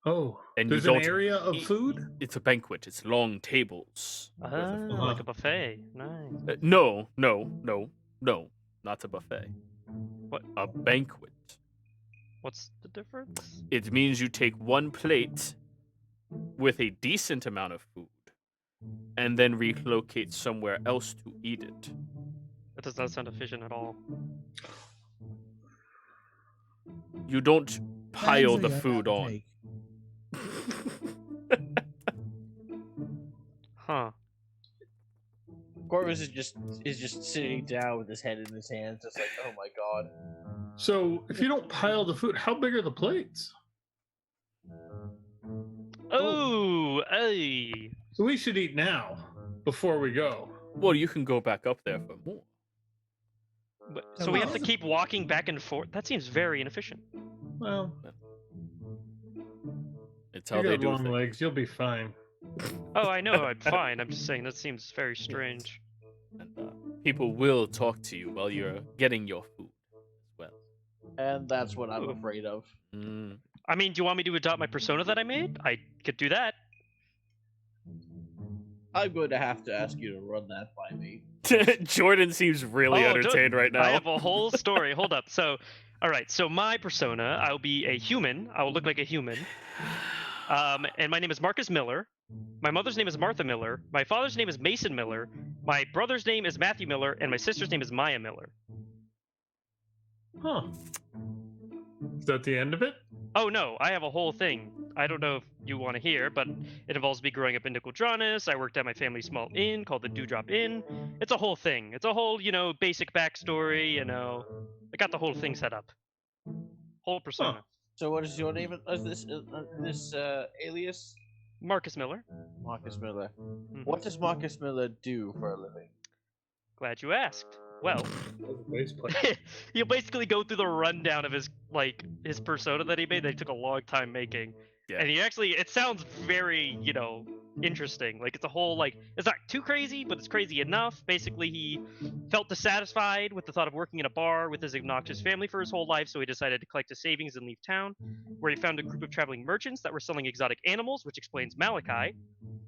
Oh, And you there's an don't area of eat- food? It's a banquet. It's long tables. Ah, like a buffet. Nice. No, not a buffet. What? A banquet. What's the difference? It means you take one plate with a decent amount of food and then relocate somewhere else to eat it. That does not sound efficient at all. You don't pile the Thanks, food on. take. Huh. Corvus is just sitting down with his head in his hands, just like, oh my god. So if you don't pile the food, how big are the plates? Oh, hey. So we should eat now before we go. Well, you can go back up there for more. So we have to keep walking back and forth? That seems very inefficient. Well, It's how you they got do long things. legs. You'll be fine. Oh, I know, I'm fine. I'm just saying that seems very strange. And, people will talk to you while you're getting your food as well. And that's what I'm afraid of. Mm. I mean, do you want me to adopt my persona that I made? I could do that. I'm going to have to ask you to run that by me. Jordan seems really entertained right now. I have a whole story. Hold up. So, all right. So my persona, I'll be a human. I will look like a human. And my name is Marcus Miller. My mother's name is Martha Miller. My father's name is Mason Miller. My brother's name is Matthew Miller, and my sister's name is Maya Miller. Huh. Is that the end of it? Oh no, I have a whole thing. I don't know if you want to hear, but it involves me growing up in Nicodranus. I worked at my family's small inn called the Dewdrop Inn. It's a whole thing. It's a whole, basic backstory, I got the whole thing set up. Whole persona. Huh. So what is your name? This alias? Marcus Miller. Marcus Miller. Mhm. What does Marcus Miller do for a living? Glad you asked. Well, Bass player. he'll basically go through the rundown of his persona that he made that he took a long time making. Yeah. And it sounds very, interesting. Like it's a whole it's not too crazy, but it's crazy enough. Basically, he felt dissatisfied with the thought of working in a bar with his obnoxious family for his whole life, so he decided to collect his savings and leave town, where he found a group of traveling merchants that were selling exotic animals, which explains Malachi,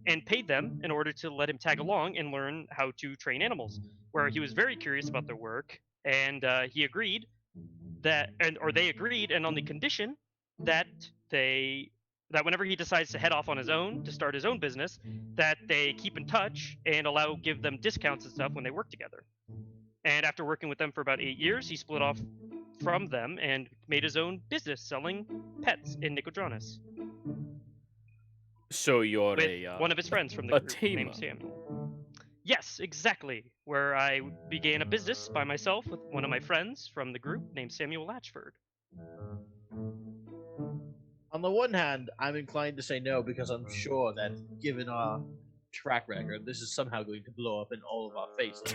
and paid them in order to let him tag along and learn how to train animals, where he was very curious about their work, and he agreed they agreed, and on the condition that whenever he decides to head off on his own to start his own business, that they keep in touch and give them discounts and stuff when they work together. And after working with them for about 8 years, he split off from them and made his own business selling pets in Nicodranus. So you're With one of his friends from the a group tamer. named Samuel. Yes, exactly. Where I began a business by myself with one of my friends from the group named Samuel Latchford. On the one hand, I'm inclined to say no because I'm sure that, given our track record, this is somehow going to blow up in all of our faces.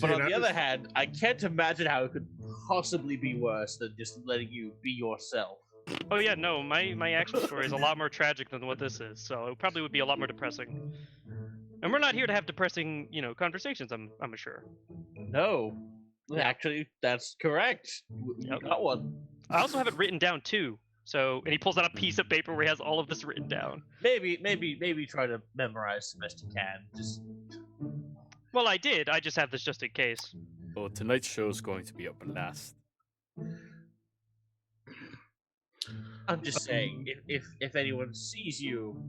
But Dude, on the other hand, I can't imagine how it could possibly be worse than just letting you be yourself. Oh yeah, no, my actual story is a lot more tragic than what this is, so it probably would be a lot more depressing. And we're not here to have depressing, conversations, I'm sure. No, actually, that's correct. You Yep. got one. I also have it written down too. So, and he pulls out a piece of paper where he has all of this written down. Maybe try to memorize the best you can. Just Well, I did. I just have this just in case. Oh, tonight's show is going to be a blast. I'm just saying, if anyone sees you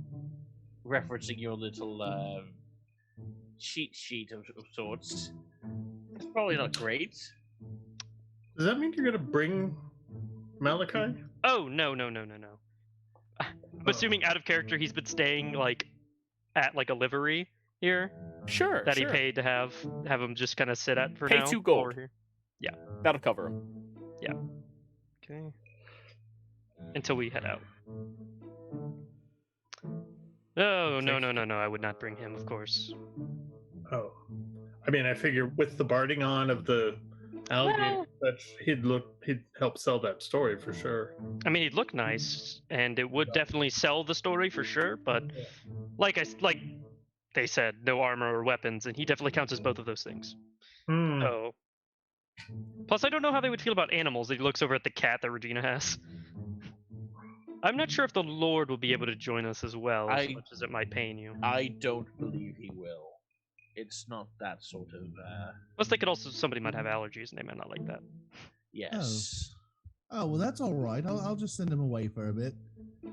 referencing your little cheat sheet of sorts, it's probably not great. Does that mean you're gonna bring Malachi? Oh, no. I'm assuming out of character he's been staying at a livery here Sure. that sure. he paid to have him just kind of sit at for Pay now. 2 gold. over here. That'll cover him. Okay. Until we head out. Oh, no. I would not bring him, of course. Oh, I mean, I figure with the barding on of the alligator, that he'd help sell that story for sure. I mean, he'd look nice, and it would definitely sell the story for sure. But like they said, no armor or weapons, and he definitely counts as both of those things. Hmm. So, plus, I don't know how they would feel about animals. He looks over at the cat that Regina has. I'm not sure if the Lord will be able to join us as well, as much as it might pain you. I don't believe he will. It's not that sort of. Plus, somebody might have allergies, and they might not like that. Yes. Oh, well, that's all right. I'll just send him away for a bit.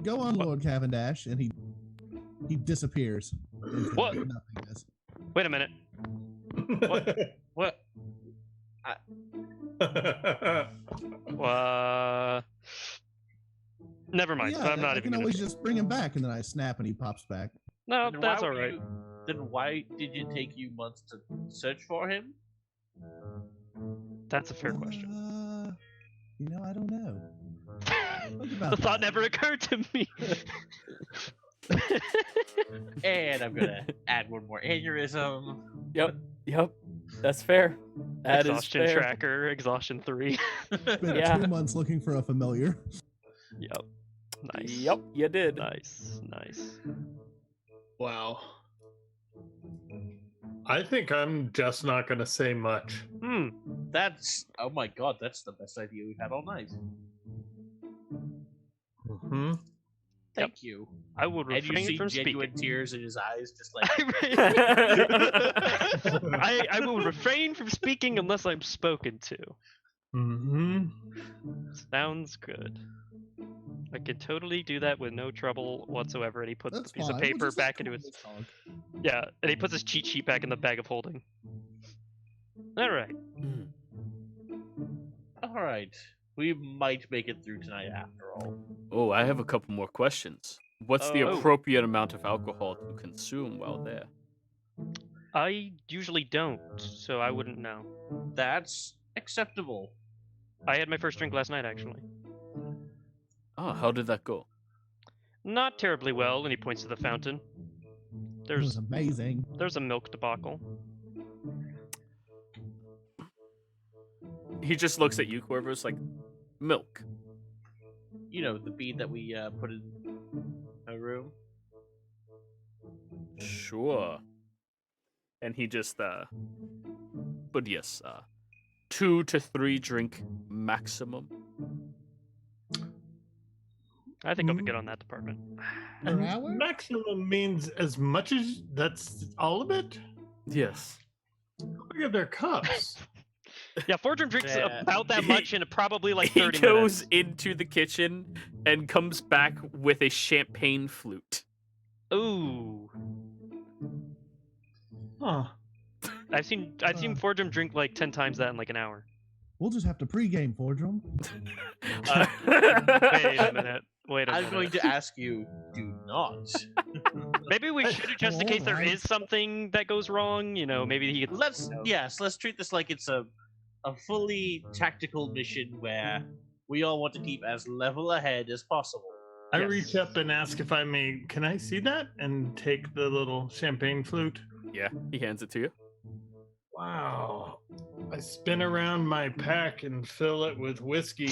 Go on, Lord Cavendash, and he disappears into What? nothingness. Wait a minute. What? Never mind. Yeah, I'm not I even can gonna. always just bring him back, and then I snap, and he pops back. No, Then that's why all were right. Then why did it take you months to search for him? That's a fair question. I don't know. about The thought that. never occurred to me. And I'm gonna add one more aneurysm. Yep. That's fair. That is Exhaustion fair. tracker, exhaustion 3. Spent Yeah. 2 months looking for a familiar. Yep. Nice. Yep, you did. Nice. Wow. I think I'm just not going to say much. That's oh my god, that's the best idea we've had all night. Mm-hmm. Thank you. I would And you refrain see from genuine speaking. tears in his eyes, just like I will refrain from speaking unless I'm spoken to. Mm-hmm. Sounds good. I can totally do that with no trouble whatsoever. And he puts That's the piece fine. of We'll paper just let back into his. Corvus talk. Yeah, and he puts his cheat sheet back in the bag of holding. All right. alright. We might make it through tonight after all. Oh, I have a couple more questions. What's the Oh. appropriate amount of alcohol to consume while there? I usually don't, so I wouldn't know. That's acceptable. I had my first drink last night, actually. Oh, how did that go? Not terribly well, and he points to the fountain. It was amazing. There's a milk debacle. He just looks at you, Corvus, like, milk. You know, the bead that we put in a room. Sure. And he just, but yes, 2 to 3 drink maximum. I think I'll be good on that department. Per hour? Maximum means as much as that's all of it? Yes. Look at their cups. Yeah, Fordrum drinks Yeah. about that much in probably like He 30 goes minutes. into the kitchen and comes back with a champagne flute. Ooh. Huh. I've seen Fordrum drink like 10 times that in like an hour. We'll just have to pregame Fordrum. Wait a minute. I'm going to ask you, do not. Maybe we should, just in case there is something that goes wrong. You know, maybe he gets. Let's treat this like it's a fully tactical mission where we all want to keep as level ahead as possible. I Yes. reach up and ask if I may. Can I see that? And take the little champagne flute. Yeah, he hands it to you. Wow. I spin around my pack and fill it with whiskey.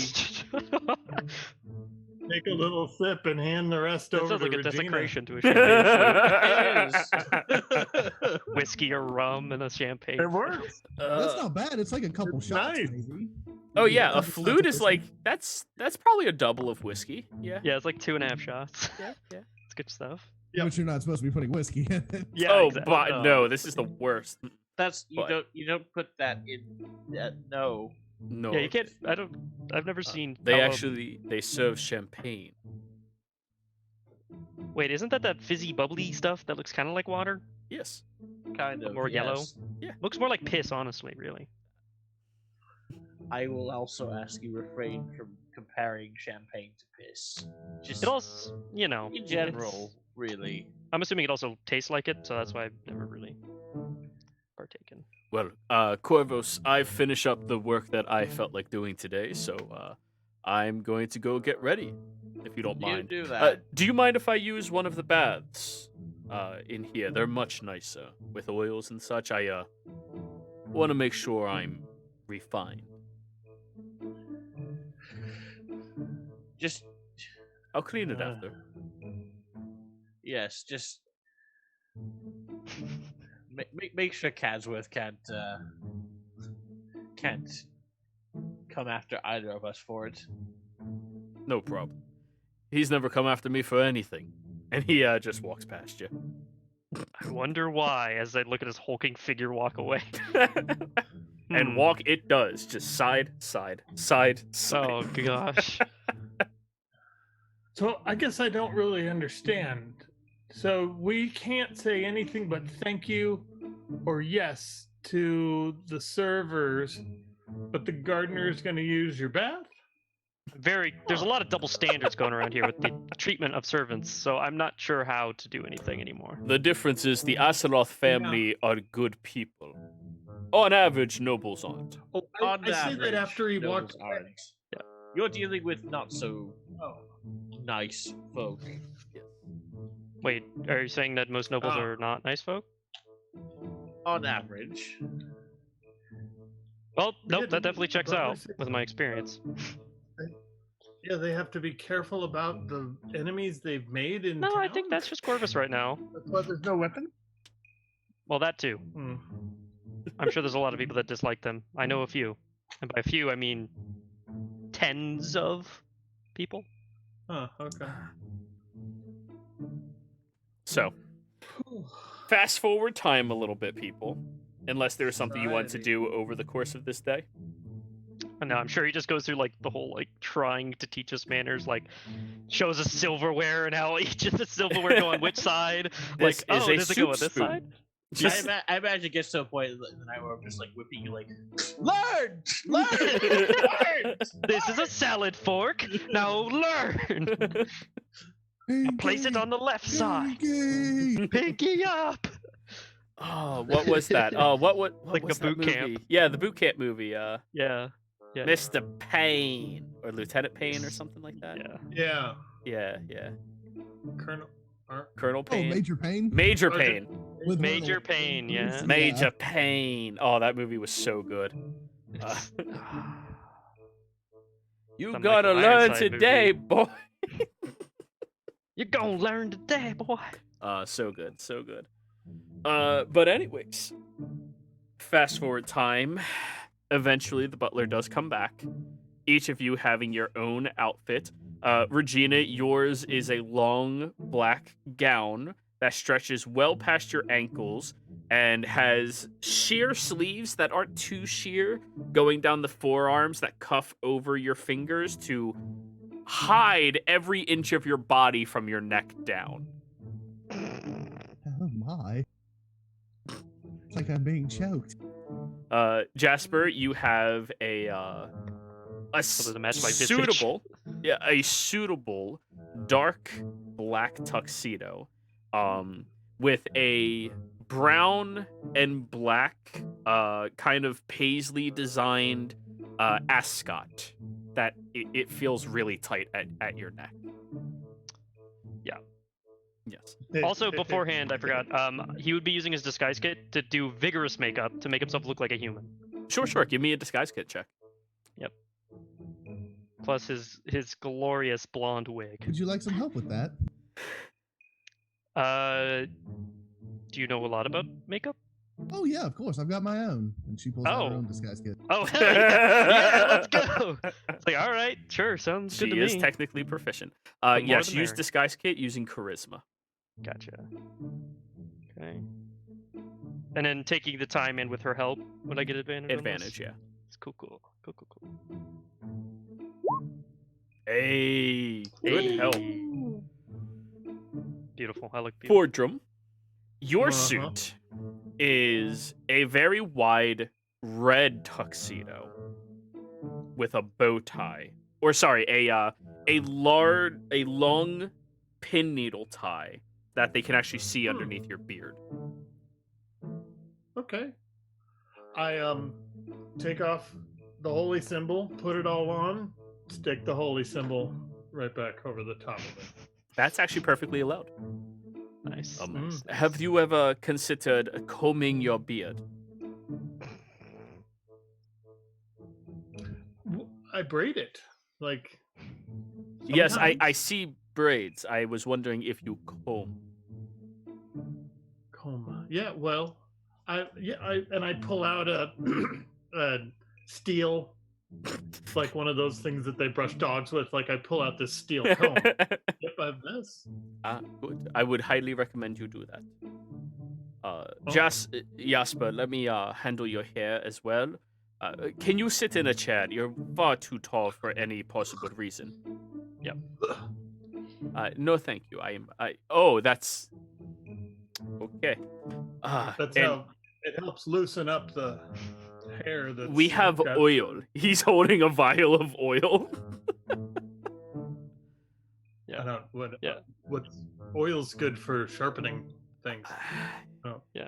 Take a little sip and hand the rest That over sounds to like a Regina. desecration to a champagne flute. It is. Whiskey or rum and a champagne. It works. That's not bad. It's like a couple it's shots, nice. maybe. Oh yeah, a Couple shots flute of is whiskey. like that's probably a double of whiskey. Yeah. Yeah, it's like 2.5 shots. Yeah. It's good stuff. Yep. Which you're not supposed to be putting whiskey in. Yeah. Oh, exactly. but no, this is the worst. That's But- you don't put that in. No. No. Yeah, you can't. I've never seen. They how a- actually they serve champagne. Wait, isn't that fizzy bubbly stuff that looks kind of like water? Yes. Kind of More yellow? yes. Looks more like piss, honestly. Really. I will also ask you refrain from comparing champagne to piss. Just It also, you know, in it's- general, really. I'm assuming it also tastes like it, so that's why I've never really partaken. Well, Corvus, I finish up the work that I felt like doing today, so I'm going to go get ready, if you don't You mind. do that. Do you mind if I use one of the baths in here? They're much nicer with oils and such. I want to make sure I'm refined. Just I'll clean it after. yes, just make sure Cadsworth can't come after either of us for it. No problem. He's never come after me for anything, and he just walks past you. I wonder why, as I look at his hulking figure walk away. and walk. It does just side, side, side, side. Oh gosh. So I guess I don't really understand. So we can't say anything but thank you or yes to the servers, but the gardener's going to use your bath? There's a lot of double standards going around here with the treatment of servants, so I'm not sure how to do anything anymore. The difference is the Raft family are good people. On average, nobles aren't. Oh, On I say average, that after he nobles walked away. aren't. You're dealing with not so nice folk. Wait, are you saying that most nobles are not nice folk? On average. Well, nope, Yeah, that definitely checks brother out said with my experience. Yeah, they have to be careful about the enemies they've made in No, town? I think that's just Corvus right now. That's why there's no weapon? Well, that too. Hmm. I'm sure there's a lot of people that dislike them. I know a few. And by a few, I mean tens of people. Huh, okay. So, fast forward time a little bit, people. Unless there's something you want to do over the course of this day. No, I'm sure he just goes through like the whole like trying to teach us manners, like shows us silverware and how each of the silverware go on which side. This Like, is oh, a does it go on soup this spoon. side? Just I imagine it gets to a point in the night where I'm just like whipping you like, learn! Learn! This is a salad fork. Now learn. Place it on the left side. Pinky up. oh, what was that? Oh, what Like was a that boot camp. movie? Yeah, the boot camp movie. Yeah. Yeah. Mr. Payne or Lieutenant Payne or something like that. Yeah. Yeah, Yeah. Colonel. Colonel Oh, Payne. Major Pain. Major Sergeant- Payne. With Major little- Pain, yeah. Major Payne. Oh, that movie was so good. You Some gotta Michael learn Ironside today, boy. You're gonna learn today, boy. So good, so good. But anyways, fast forward time. Eventually, the butler does come back. Each of you having your own outfit. Regina, yours is a long black gown that stretches well past your ankles and has sheer sleeves that aren't too sheer, going down the forearms that cuff over your fingers to hide every inch of your body from your neck down. Oh my! It's like I'm being choked. Jasper, you have a to match my visage. suitable dark black tuxedo, with a brown and black kind of paisley designed ascot that it feels really tight at your neck. Yeah. Yes. Also, beforehand, I forgot. He would be using his disguise kit to do vigorous makeup to make himself look like a human. Sure. Give me a disguise kit check. Plus his glorious blonde wig. Would you like some help with that? Do you know a lot about makeup? Oh yeah, of course. I've got my own. And she pulls out her Oh. own disguise kit. Oh, hell yeah. Yeah, let's go. It's like, all right, sure, sounds good She to is me. technically proficient. more Yes, the use merrier. disguise kit using charisma. Gotcha. Okay. And then taking the time in with her help, would I get advantage? on this? Advantage, yeah. It's cool. Hey, good help. Beautiful. I look beautiful. Fordrum, your Uh-huh. suit is a very wide red tuxedo with a bow tie, or sorry, a long pin needle tie that they can actually see underneath your beard. Okay. I take off the holy symbol, put it all on, stick the holy symbol right back over the top of it. That's actually perfectly allowed. Nice. Mm. Have you ever considered combing your beard? I braid it. Like Yes, I sometimes. see braids. I was wondering if you comb. Coma. Yeah, well, I pull out a, a steel, like one of those things that they brush dogs with. Like I pull out this steel comb. Yep, I have this. Good. I would highly recommend you do that. Oh. Jasper, let me handle your hair as well. Can you sit in a chair? You're far too tall for any possible reason. Yep. No, thank you. Oh, that's okay. That's and how it helps loosen up the hair. That's we have got- oil. He's holding a vial of oil. I don't. What? Yeah. What? Oil's good for sharpening things. Oh. Yeah.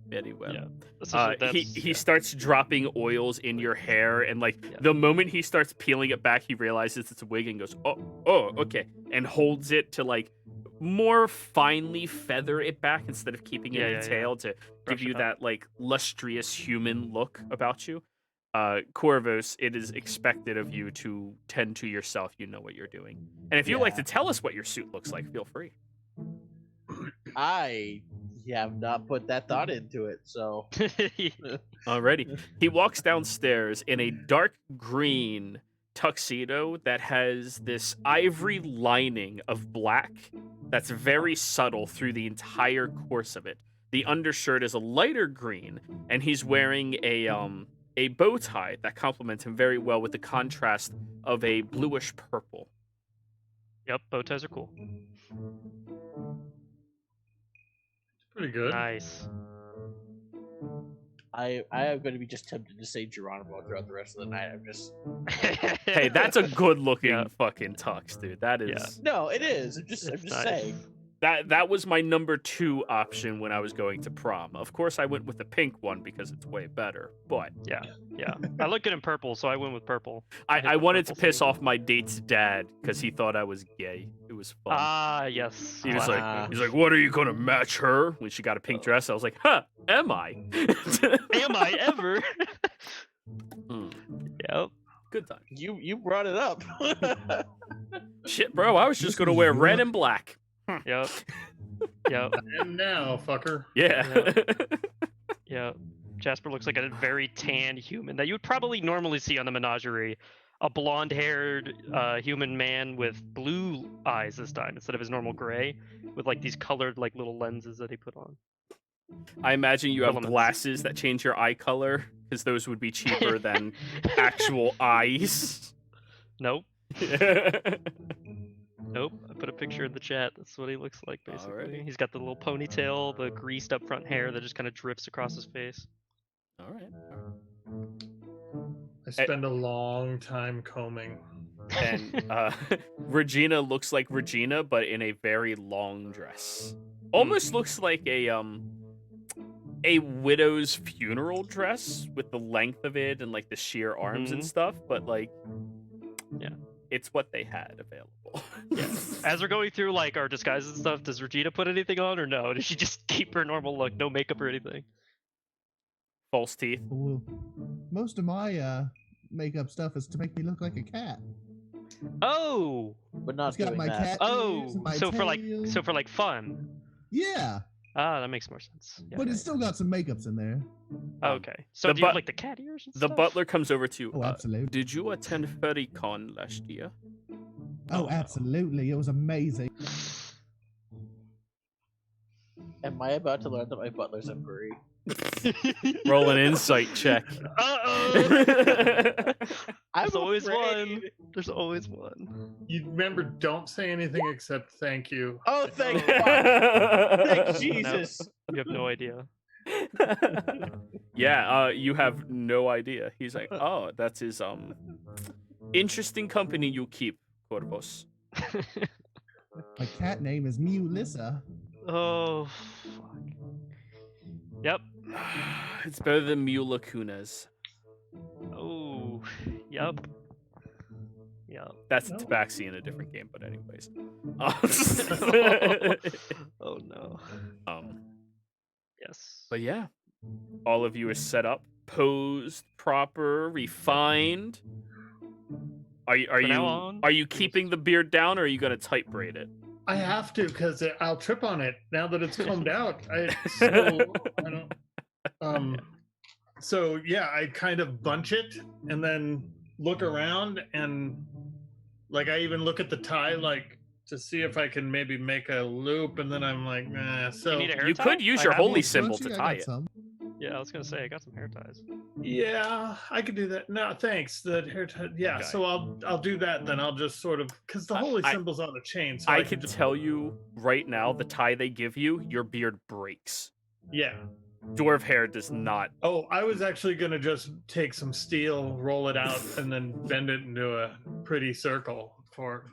Very well. Yeah. Essentially, He starts dropping oils in your hair, and Yeah. the moment he starts peeling it back, he realizes it's a wig and goes, oh, okay, and holds it to more finely feather it back instead of keeping it in a tail to Brush give you it up. that lustrous human look about you. Corvus, it is expected of you to tend to yourself. You know what you're doing, and if you'd like to tell us what your suit looks like, feel free. I have not put that thought into it, so Alrighty. He walks downstairs in a dark green tuxedo that has this ivory lining of black that's very subtle through the entire course of it. The undershirt is a lighter green, and he's wearing a bow tie that complements him very well with the contrast of a bluish purple. Yep, bow ties are cool. Pretty good. Nice. I am going to be just tempted to say Geronimo throughout the rest of the night. I'm just Hey, that's a good looking Yeah. fucking tux, dude. That is no, it is. I'm just It's nice. saying. that was my number 2 option when I was going to prom. Of course, I went with the pink one because it's way better. But Yeah. I look good in purple, so I went with purple. I hit the wanted to purple piss theme. off my date's dad because he thought I was gay. It was fun. Ah, yes. He was Wow. he's like, what are you gonna match her when she got a pink dress? I was like, huh, am I? Am I ever? Mm, Yep. good time. You brought it up. Shit, bro, I was just This gonna is wear your- red and black. Yep. Yep. And now, fucker. Yeah. Yep. Jasper looks like a very tan human that you would probably normally see on the menagerie. A blonde-haired human man with blue eyes this time instead of his normal gray, with these colored little lenses that he put on. I imagine you have Filaments. glasses that change your eye color because those would be cheaper than actual eyes. Nope. Nope. I put a picture in the chat. That's what he looks like, basically. Alrighty. He's got the little ponytail, the greased up front hair that just kind of drifts across his face. All right. I spend a long time combing. And Regina looks like Regina, but in a very long dress. Almost looks like a widow's funeral dress with the length of it and the sheer arms and Mhm. stuff, but Yeah. it's what they had available. Yeah. As we're going through our disguises and stuff, does Regina put anything on or no? Does she just keep her normal look, no makeup or anything? False teeth. Well, most of my makeup stuff is to make me look like a cat. Oh, but not It's got doing my that. cat oh, ears and my so for tail. fun. Yeah, Ah, that makes more sense. Yeah, but yeah, it's still got some makeups in there. yeah. Okay. So the do you have but- the cat ears and The stuff? butler comes over to you. Oh, absolutely. Did you attend FurryCon last year? Oh, absolutely. It was amazing. Am I about to learn that my butler's a furry? Roll an insight check. Uh-oh. I'm There's always one. afraid. There's always one. You remember, don't say anything except thank you. Oh, thank fuck. Thank Jesus. Jesus. You have no idea. Yeah, you have no idea. He's like, oh, that's his interesting company you keep, Corvus. My cat name is Mulissa. Oh, fuck. Yep. It's better than Mula Kunas. Oh, yep. Yep. That's No. Tabaxi in a different game, but anyways. Oh no. Yes. But yeah, all of you are set up, posed, proper, refined. Are From now on, you keeping the beard down, or are you gonna tight braid it? I have to because I'll trip on it now that it's combed out. I don't. So yeah, I kind of bunch it and then look around and I even look at the tie to see if I can maybe make a loop, and then I'm like, nah. So you need a hair You tie? could use I your have holy one. symbol Don't to you? I tie got it. some. Yeah, I was gonna say I got some hair ties. Yeah, I could do that. No, thanks. The hair tie. Yeah, Okay. so I'll do that. Then I'll just sort of because the holy I- symbol's on a chain. So I can can just tell you right now, the tie they give you, your beard breaks. yeah. Dwarf hair does not. Oh, I was actually gonna just take some steel, roll it out, and then bend it into a pretty circle for.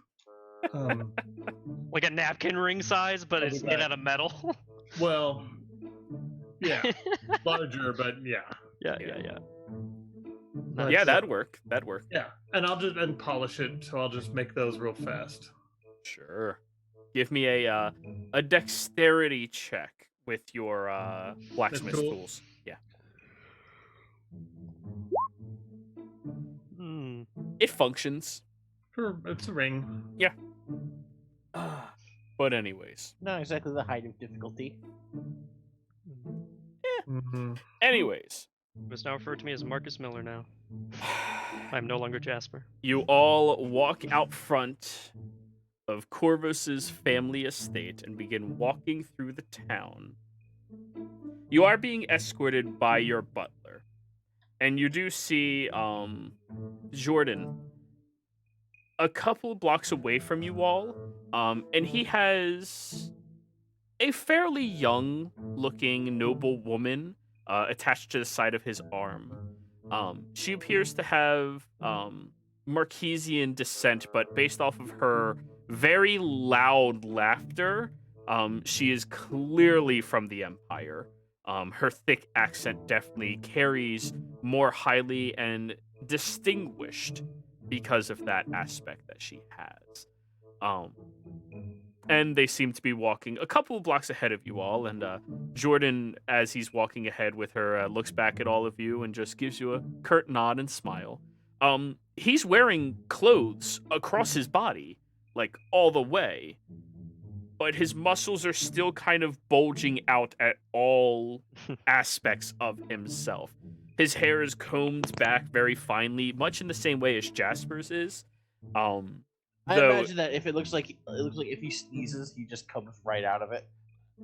Like a napkin ring size, but I'll it's do made that. out of metal. Well, yeah, larger, but yeah. Yeah. But, Yeah, that'd work. That'd work. Yeah, and I'll just polish it. So I'll just make those real fast. Sure. Give me a dexterity check with your blacksmith tool? tools. Yeah. Hmm. It functions. Sure, it's a ring. But anyways. Not exactly the height of difficulty. Mm-hmm. Anyways. You must now refer to me as Marcus Miller now. I'm no longer Jasper. You all walk out front of Corvus's family estate and begin walking through the town. You are being escorted by your butler. And you do see Jordan a couple blocks away from you all. And he has a fairly young looking noble woman attached to the side of his arm. She appears to have Marquesian descent, but based off of her very loud laughter, she is clearly from the Empire. Her thick accent definitely carries more highly and distinguished because of that aspect that she has. And they seem to be walking a couple of blocks ahead of you all, and Jordan, as he's walking ahead with her, looks back at all of you and just gives you a curt nod and smile. He's wearing clothes across his body, like all the way, but his muscles are still kind of bulging out at all aspects of himself. His hair is combed back very finely, much in the same way as Jasper's is. I Though imagine that if it looks like if he sneezes, he just comes right out of it.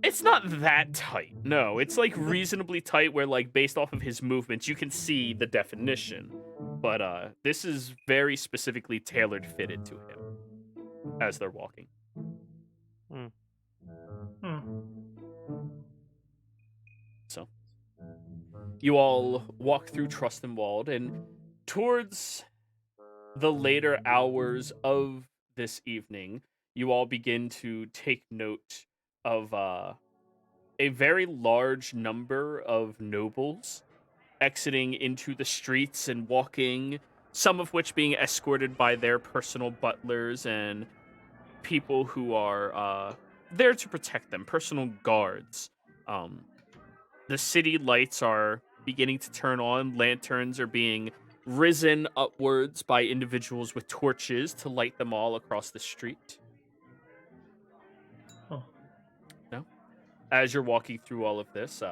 it's not that tight. No, it's like reasonably tight where like based off of his movements you can see the definition. But this is very specifically tailored fitted to him as they're walking. So you all walk through Trustenwald, and towards the later hours of this evening, you all begin to take note of a very large number of nobles exiting into the streets and walking, some of which being escorted by their personal butlers and people who are there to protect them, personal guards. The city lights are beginning to turn on, lanterns are being risen upwards by individuals with torches to light them all across the street. Oh. No? As you're walking through all of this,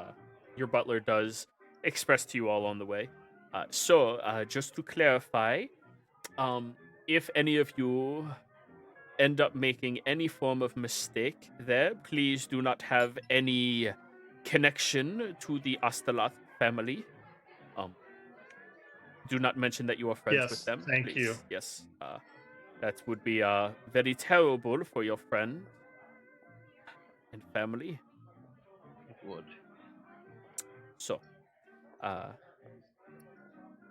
your butler does express to you all on the way. So, just to clarify, if any of you end up making any form of mistake there, please do not have any connection to the Astalat family. Do not mention that you are friends Yes, with them. thank please. you. Yes, that would be very terrible for your friend and family. It would. So,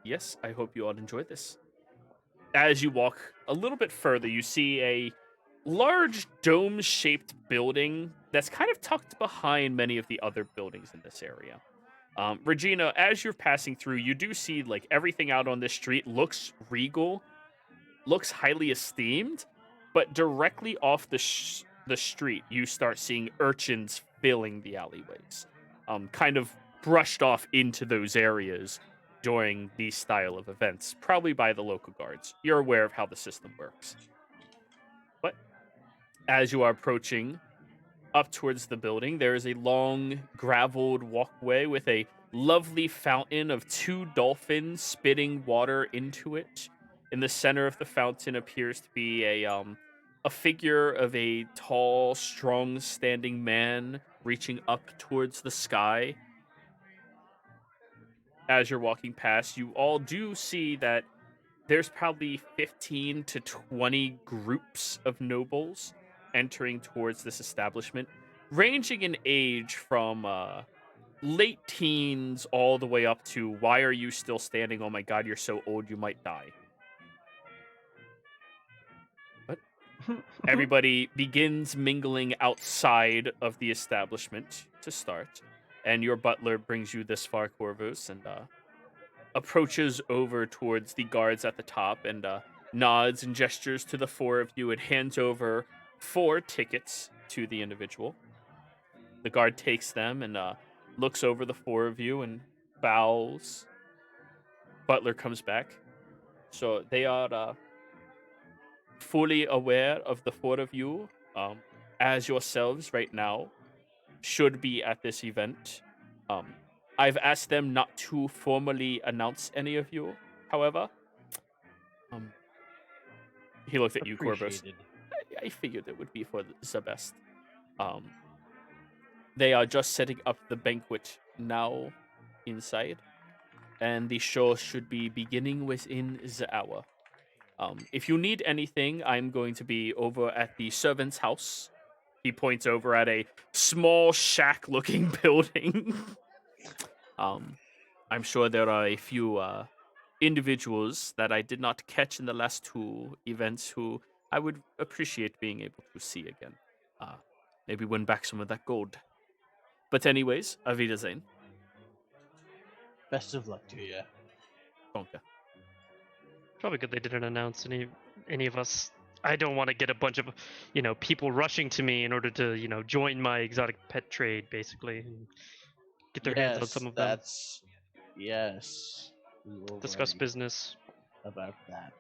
yes, I hope you all enjoy this. As you walk a little bit further, you see a large dome-shaped building that's kind of tucked behind many of the other buildings in this area. Regina, as you're passing through, you do see like everything out on this street looks regal, looks highly esteemed, but directly off the street, you start seeing urchins filling the alleyways, kind of brushed off into those areas during these style of events, probably by the local guards. You're aware of how the system works. But as you are approaching up towards the building, there is a long graveled walkway with a lovely fountain of two dolphins spitting water into it. In the center of the fountain appears to be a figure of a tall, strong standing man reaching up towards the sky. as you're walking past, you all do see that there's probably 15 to 20 groups of nobles entering towards this establishment, ranging in age from late teens all the way up to why are you still standing? Oh my god, you're so old you might die. But everybody begins mingling outside of the establishment to start, and your butler brings you this far, Corvus, and approaches over towards the guards at the top and nods and gestures to the four of you and hands over 4 tickets to the individual. The guard takes them and looks over the 4 of you and bows. Butler comes back. So they are fully aware of the 4 of you as yourselves right now should be at this event. I've asked them not to formally announce any of you, however. He looked at you, Corvus. I figured it would be for the best. They are just setting up the banquet now inside, and the show should be beginning within the hour. If you need anything, I'm going to be over at the servant's house. He points over at a small shack-looking building. I'm sure there are a few individuals that I did not catch in the last 2 events who I would appreciate being able to see again. Maybe win back some of that gold. But anyways, Auf Wiedersehen. Best of luck to you. Danke. Probably good they didn't announce any of us. I don't want to get a bunch of, people rushing to me in order to, join my exotic pet trade, basically, and get their hands on some of them. Yes. We will Discuss worry business. about that.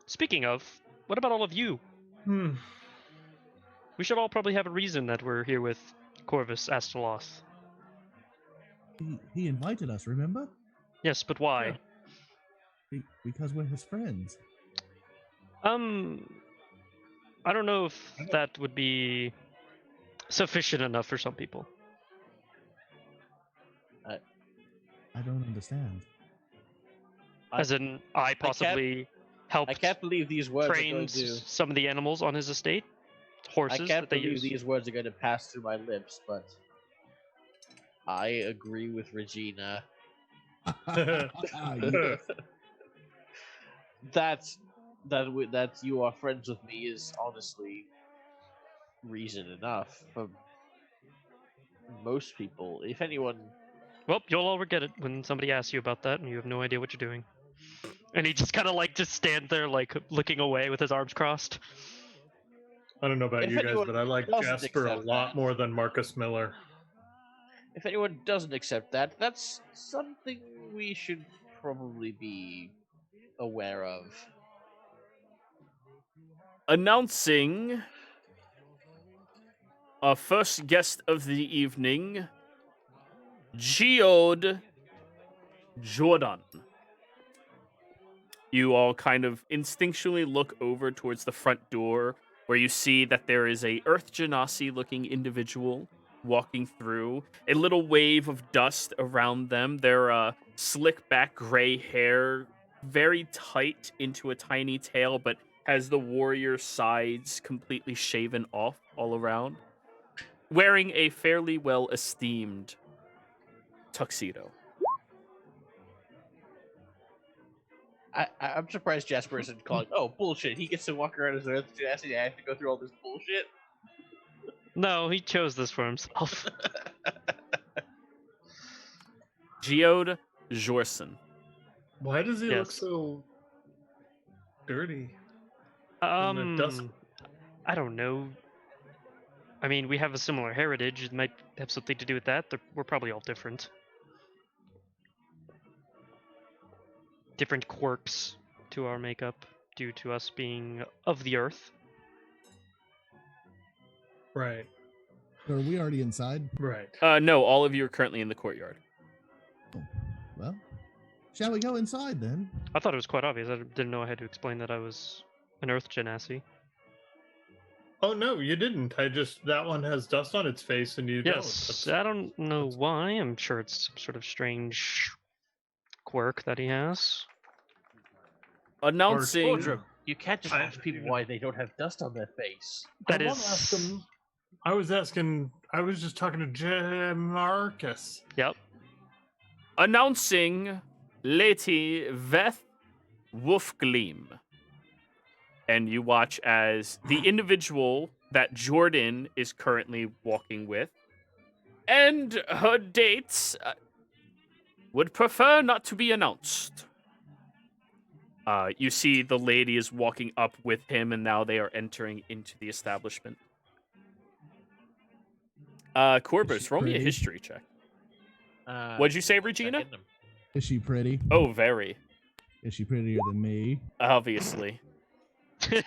Speaking of, what about all of you? We should all probably have a reason that we're here with Corvus Astaroth. He invited us, remember? Yes, but why? Because we're his friends. I don't know if that would be sufficient enough for some people. I don't understand. As in, I possibly helped I can't believe these words are train going to. some of the animals on his estate, horses I can't that they believe use. these words are going to pass through my lips, but I agree with Regina. That you are friends with me is honestly reason enough for most people. If anyone, Well, you'll all get it when somebody asks you about that and you have no idea what you're doing. And he just kind of just stand there looking away with his arms crossed. I don't know about If you guys, anyone but I like doesn't Jasper a accept lot that- more than Marcus Miller. if anyone doesn't accept that, that's something we should probably be aware of. Announcing our first guest of the evening, Geode Jordan. You all kind of instinctually look over towards the front door where you see that there is a Earth Genasi looking individual walking through, a little wave of dust around them, their slick back gray hair very tight into a tiny tail, but has the warrior sides completely shaven off all around, wearing a fairly well-esteemed tuxedo. I'm surprised Jasper isn't calling. Oh, bullshit! He gets to walk around as Earth Genasi. I have to go through all this bullshit. No, he chose this for himself. Geode Jorson. Why does he look Yes. so dirty? the dust- I don't know. I mean, we have a similar heritage. It might have something to do with that. We're probably all different. Different quirks to our makeup due to us being of the earth. Right, So are we already inside? right. No, all of you are currently in the courtyard. Well, shall we go inside then? I thought it was quite obvious. I didn't know I had to explain that I was an earth genasi. Oh no, you didn't. That one has dust on its face, and you Yes, don't. I don't know why. I'm sure it's some sort of strange quirk that he has. Announcing. Boardroom, you can't just ask people why they don't have dust on their face. That I is. won't ask him. I was just talking to Marcus. Yep. Announcing Lady Veth Wolfgleam. And you watch as the individual that Jordan is currently walking with and her dates would prefer not to be announced. You see the lady is walking up with him, and now they are entering into the establishment. Corvus, roll me a pretty? history check. What'd you say, Regina? Is she pretty? Oh, very. Is she prettier than me? Obviously. Yep.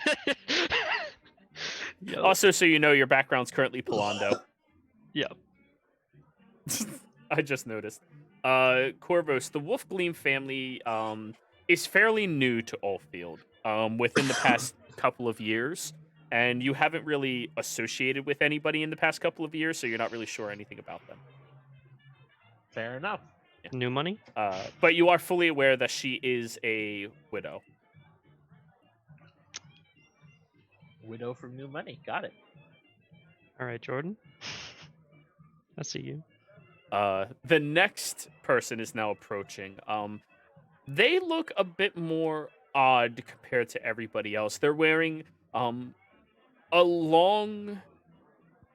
Also, so you know, your background's currently Polando. Yep. I just noticed. Corvus, the Wolfgleam family is fairly new to Allfield within the past couple of years, and you haven't really associated with anybody in the past couple of years, so you're not really sure anything about them. Fair enough. New money? But you are fully aware that she is a widow. Widow from New Money. Got it. All right, Jordan. I see you. The next person is now approaching. They look a bit more odd compared to everybody else. They're wearing a long,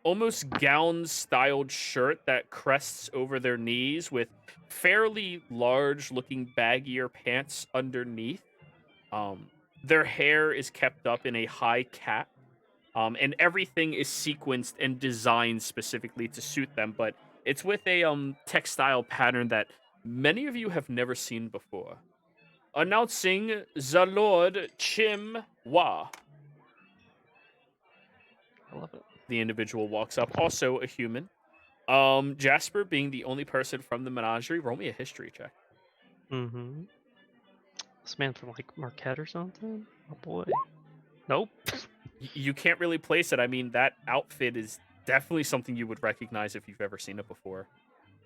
almost gown-styled shirt that crests over their knees with fairly large-looking baggier pants underneath. Their hair is kept up in a high cap, and everything is sequenced and designed specifically to suit them, but it's with a textile pattern that many of you have never seen before. Announcing the Lord Chim Wa. I love it. The individual walks up, also a human. Jasper, being the only person from the menagerie, roll me a history check. Mm-hmm. This man from like Marquette or something? Oh boy. Nope. You can't really place it. I mean, that outfit is definitely something you would recognize if you've ever seen it before.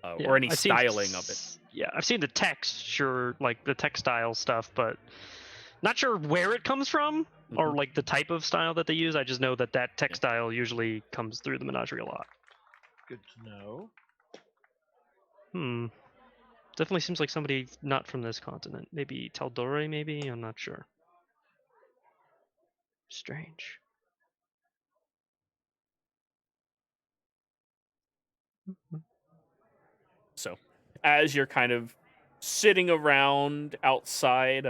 Yeah, Or any I've seen styling of it. Yeah, I've seen the texture, like the textile stuff, but not sure where it comes from or Mhm. like the type of style that they use. I just know that textile usually comes through the menagerie a lot. Good to know. Definitely seems like somebody not from this continent. Maybe Taldore, maybe? I'm not sure. Strange. So, as you're kind of sitting around outside,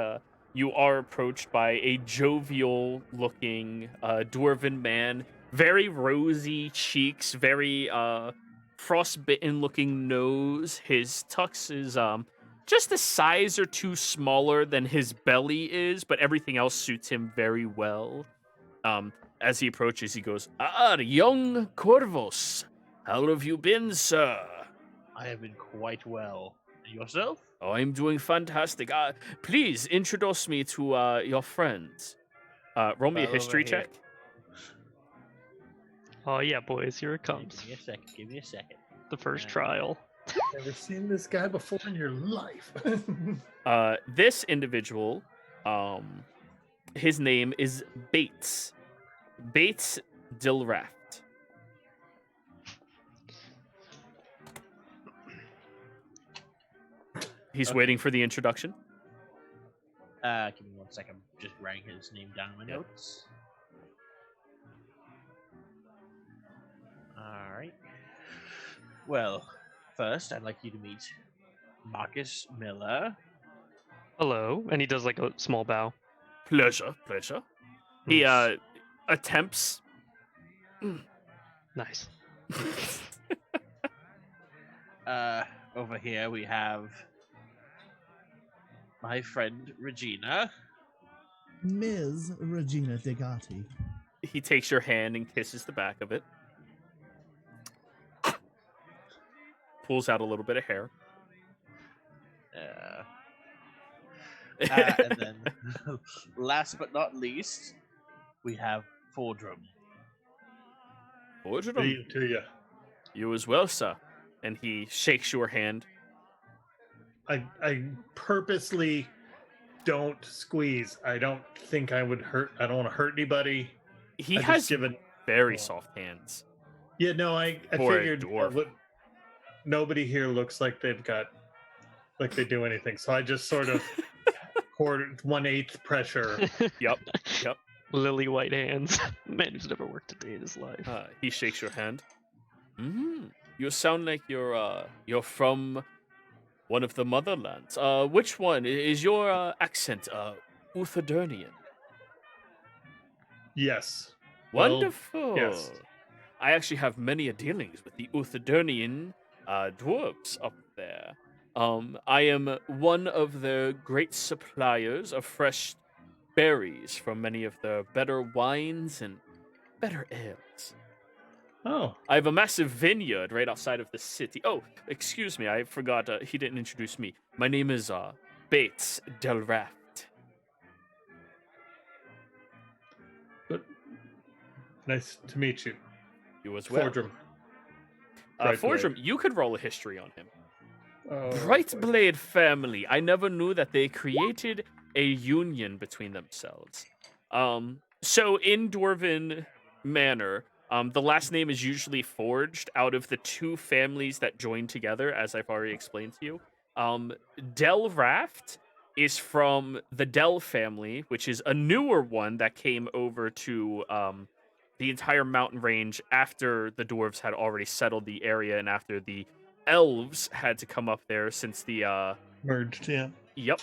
you are approached by a jovial-looking dwarven man. Very rosy cheeks, very frostbitten-looking nose. His tux is just a size or two smaller than his belly is, but everything else suits him very well. As he approaches, he goes, young Corvus, how have you been, sir? I have been quite well. And yourself? Oh, I'm doing fantastic. Please introduce me to your friends. Roll me a Well, history over here. check. Oh yeah, boys, here it comes. Give me a second. Give me a second. The first trial. Never seen this guy before in your life. This individual, his name is Bates. Bates Dilraft. He's Okay. waiting for the introduction. Give me 1 second. I'm just writing his name down in my Yeah. notes. Alright. Well, first, I'd like you to meet Marcus Miller. Hello. And he does like a small bow. Pleasure. He Nice. attempts. Nice. Over here we have my friend Regina. Ms. Regina Degati. He takes your hand and kisses the back of it. Pulls out a little bit of hair. And then, last but not least, we have Fordrum. Fortune, To you. you as well, sir. And he shakes your hand. I purposely don't squeeze. I don't think I would hurt. I don't want to hurt anybody. He I has just give it. very soft hands. Yeah, no, I For a figured dwarf. Nobody here looks like they do anything. So I just sort of poured 1/8 pressure. Yep. Lily white hands. Man who's never worked a day in his life. He shakes your hand. You sound like you're from one of the motherlands. Which one is your accent? Utherdernian. Yes. Well, Wonderful. yes. I actually have many dealings with the Utherdernian dwarves up there. I am one of the great suppliers of fresh berries from many of the better wines and better ales. Oh, I have a massive vineyard right outside of the city. Oh, excuse me, I forgot. He didn't introduce me. My name is Bates Del Raft. but nice to meet you. You as well. Fordrum. Fordrum, you could roll a history on him. Oh, Brightblade family. I never knew that they created a union between themselves. So in Dwarven Manor, the last name is usually forged out of the two families that join together, as I've already explained to you. Del Raft is from the Del family, which is a newer one that came over to the entire mountain range after the dwarves had already settled the area and after the elves had to come up there since the merged. Yeah. Yep.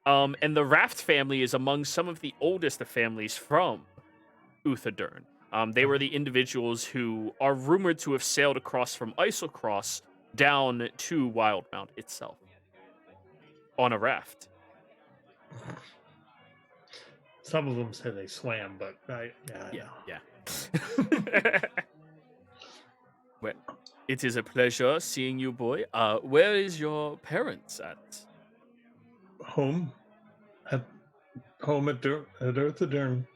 And the Raft family is among some of the oldest of families from Uthadern. They were the individuals who are rumored to have sailed across from Islecross down to Wildmount itself on a raft. Some of them say they swam, but I know. Yeah. Well, it is a pleasure seeing you, boy. Where is your parents at? Home at Earthadern.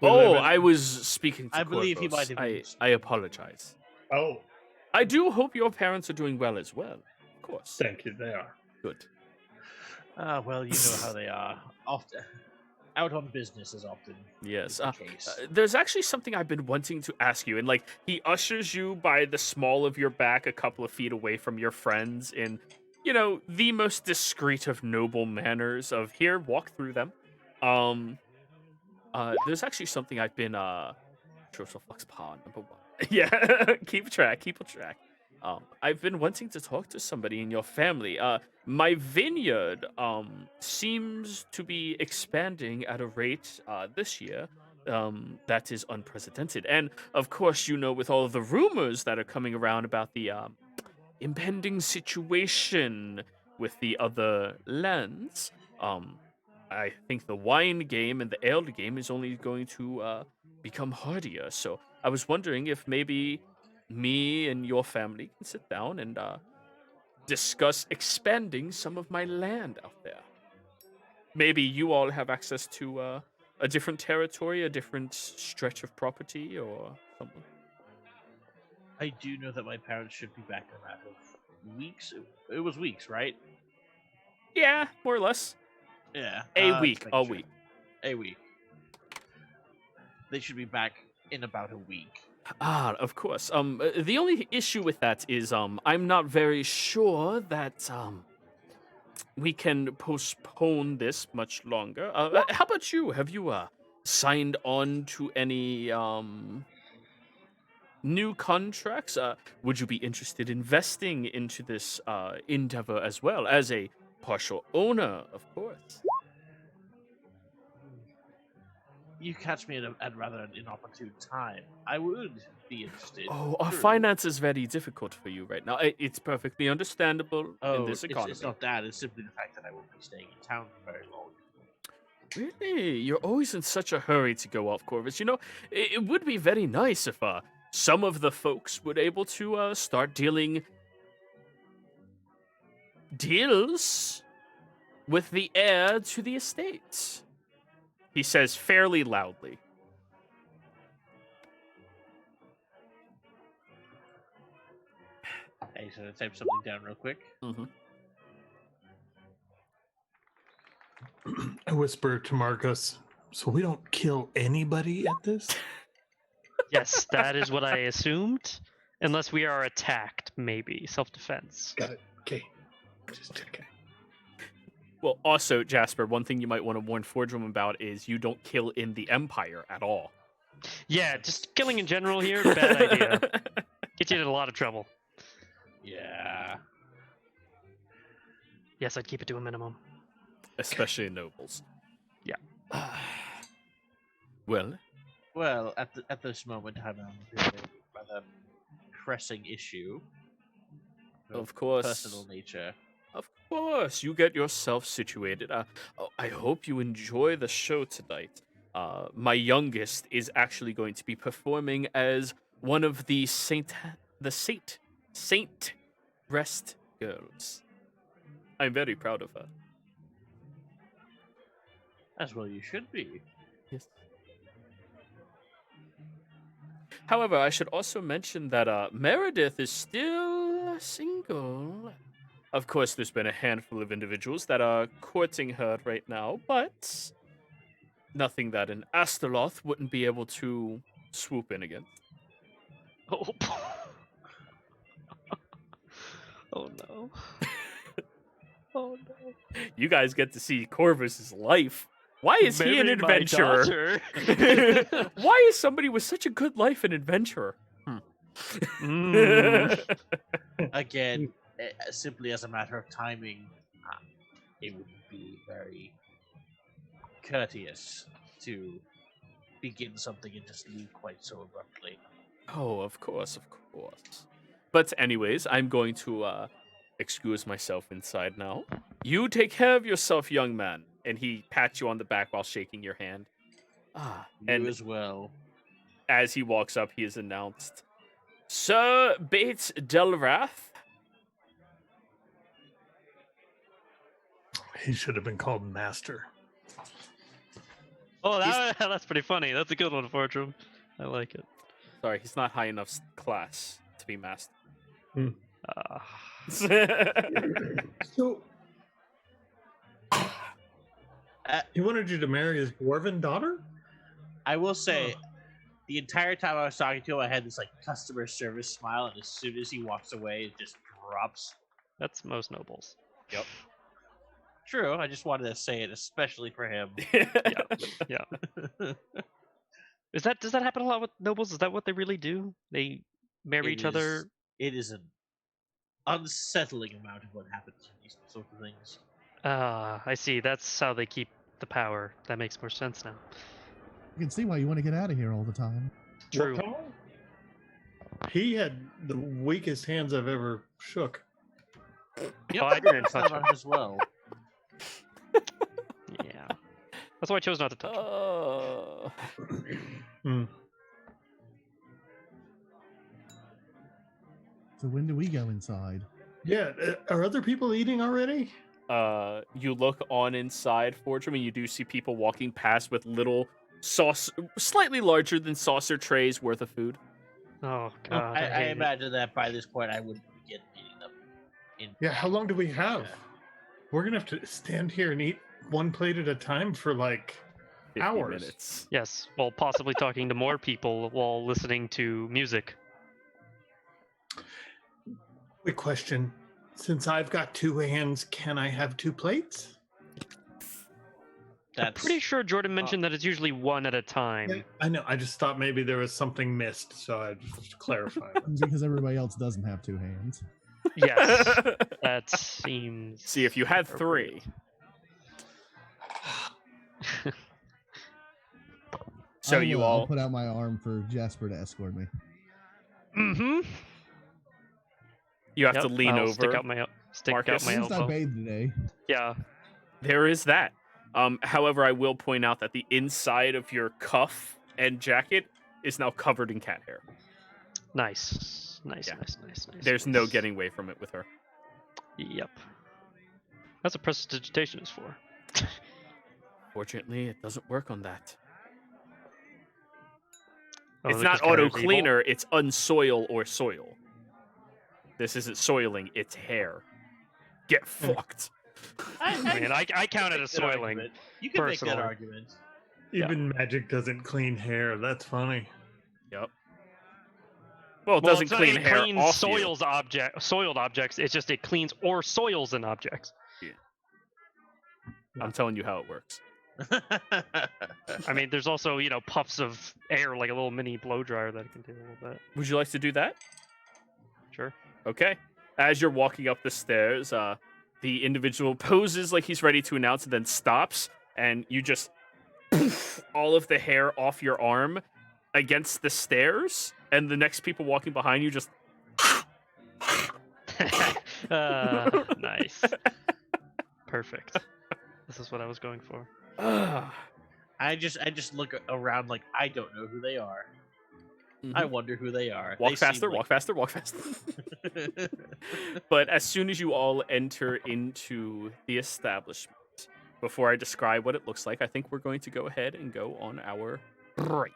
I was speaking to I believe he Corvus. might have been- I apologize. Oh, I do hope your parents are doing well as well. Of course. thank you. They are. Good. Well, you know how they are. Often out on business is often Yes. the case. There's actually something I've been wanting to ask you, and he ushers you by the small of your back a couple of feet away from your friends in, the most discreet of noble manners of here, walk through them. There's actually something I've been Social Flux Pod number 1. Yeah, keep track. I've been wanting to talk to somebody in your family. My vineyard seems to be expanding at a rate this year that is unprecedented. And of course, with all of the rumors that are coming around about the impending situation with the other lands, I think the wine game and the ale game is only going to become hardier. So I was wondering if maybe me and your family can sit down and discuss expanding some of my land out there. Maybe you all have access to a different territory, a different stretch of property, or something. I do know that my parents should be back in a matter of weeks. It was weeks, right? Yeah, more or less. Yeah. A week. just A making sure. week. A week. They should be back in about a week. Of course. The only issue with that is, I'm not very sure that, we can postpone this much longer. How about you? Have you, signed on to any, new contracts? Would you be interested in investing into this, endeavor as well, as a partial owner, of course? You catch me at rather an inopportune time. I would be interested. Oh, our True. finance is very difficult for you right now. It's perfectly understandable in this economy. It's not that. It's simply the fact that I won't be staying in town for very long. Really? You're always in such a hurry to go off, Corvus. It would be very nice if some of the folks would able to start dealing deals with the heir to the estate. He says fairly loudly. I just gotta type something down real quick. Mm-hmm. I whisper to Marcus, so we don't kill anybody at this? Yes, that is what I assumed. Unless we are attacked, maybe. Self-defense. Got it. Okay. Just checking. Well, also, Jasper, one thing you might want to warn Fordrum about is you don't kill in the Empire at all. Yeah, just killing in general here, bad idea. Get you in a lot of trouble. Yeah. Yes, I'd keep it to a minimum. Especially in nobles. Yeah. Well, Well, at this moment, I'm on a rather pressing issue. of course. Personal nature. Of course, you get yourself situated. I hope you enjoy the show tonight. My youngest is actually going to be performing as one of the Saint Rest girls. I'm very proud of her. As well you should be. Yes. However, I should also mention that Meredith is still single. Of course, there's been a handful of individuals that are courting her right now, but nothing that an Astaroth wouldn't be able to swoop in against. Oh, oh no. Oh no. You guys get to see Corvus's life. Why is he an Marry my adventurer? daughter. Why is somebody with such a good life an adventurer? Again, simply as a matter of timing, it would be very courteous to begin something and just leave quite so abruptly. Oh, of course, of course. But anyways, I'm going to excuse myself inside now. You take care of yourself, young man. And he pats you on the back while shaking your hand. And You as well. as he walks up, he is announced, Sir Bates Delrath. He should have been called Master. Oh, that's pretty funny. That's a good one, Fortrum. I like it. Sorry, he's not high enough class to be master. So, he wanted you to marry his dwarven daughter? I will say, the entire time I was talking to him, I had this like customer service smile, and as soon as he walks away, it just drops. That's most nobles. Yep. True, I just wanted to say it, especially for him. Yeah. Does that happen a lot with nobles? Is that what they really do? They marry each other? It is an unsettling amount of what happens in these sorts of things. I see. That's how they keep the power. That makes more sense now. You can see why you want to get out of here all the time. True. He had the weakest hands I've ever shook. Yep, I didn't that's touch not him. as well. Yeah. That's why I chose not to touch him. So when do we go inside? Yeah, are other people eating already? You look on inside Fortrum, and you do see people walking past with little slightly larger than saucer trays worth of food. Oh god. I hate it. imagine that by this point I wouldn't begin eating them. Yeah, how long do we have? Yeah. We're gonna have to stand here and eat one plate at a time for like 50 hours. minutes. Yes, well, possibly talking to more people while listening to music. Quick question. Since I've got two hands, can I have two plates? I'm pretty sure Jordan mentioned that it's usually one at a time. Yeah, I know. I just thought maybe there was something missed, so I just clarified. Because everybody else doesn't have two hands. Yes, that seems. See, if you had three. So you I'll all put out my arm for Jasper to escort me. Mm-hmm. you have to lean I'll over. Stick out my Marcus. At least I elbow. bathed today. Yeah. There is that. However, I will point out that the inside of your cuff and jacket is now covered in cat hair. Nice. Nice. Yeah. Nice. There's no getting away from it with her. Yep. That's what prestidigitation is for. Fortunately, it doesn't work on that. Oh, It's because not cat hair auto is evil? cleaner, it's unsoil or soil. This isn't soiling, it's hair. Get fucked. I mean, I count it as Good soiling. argument. You can make that personally. argument. Even magic doesn't clean hair. That's funny. Yep. Well, it Well, doesn't it's not- clean it hair cleans off soiled objects. It's just it cleans or soils an object. you. I'm telling you how it works. I mean, there's also puffs of air, like a little mini blow dryer that can do a little bit. Would you like to do that? Sure. Okay. As you're walking up the stairs, the individual poses like he's ready to announce and then stops, and you just poof all of the hair off your arm against the stairs, and the next people walking behind you just Nice. Perfect. This is what I was going for. I just look around like I don't know who they are. I wonder who they are. Walk They seem faster, walk faster, walk faster. But as soon as you all enter into the establishment, before I describe what it looks like, I think we're going to go ahead and go on our break.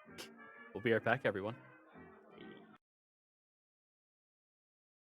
We'll be right back, everyone.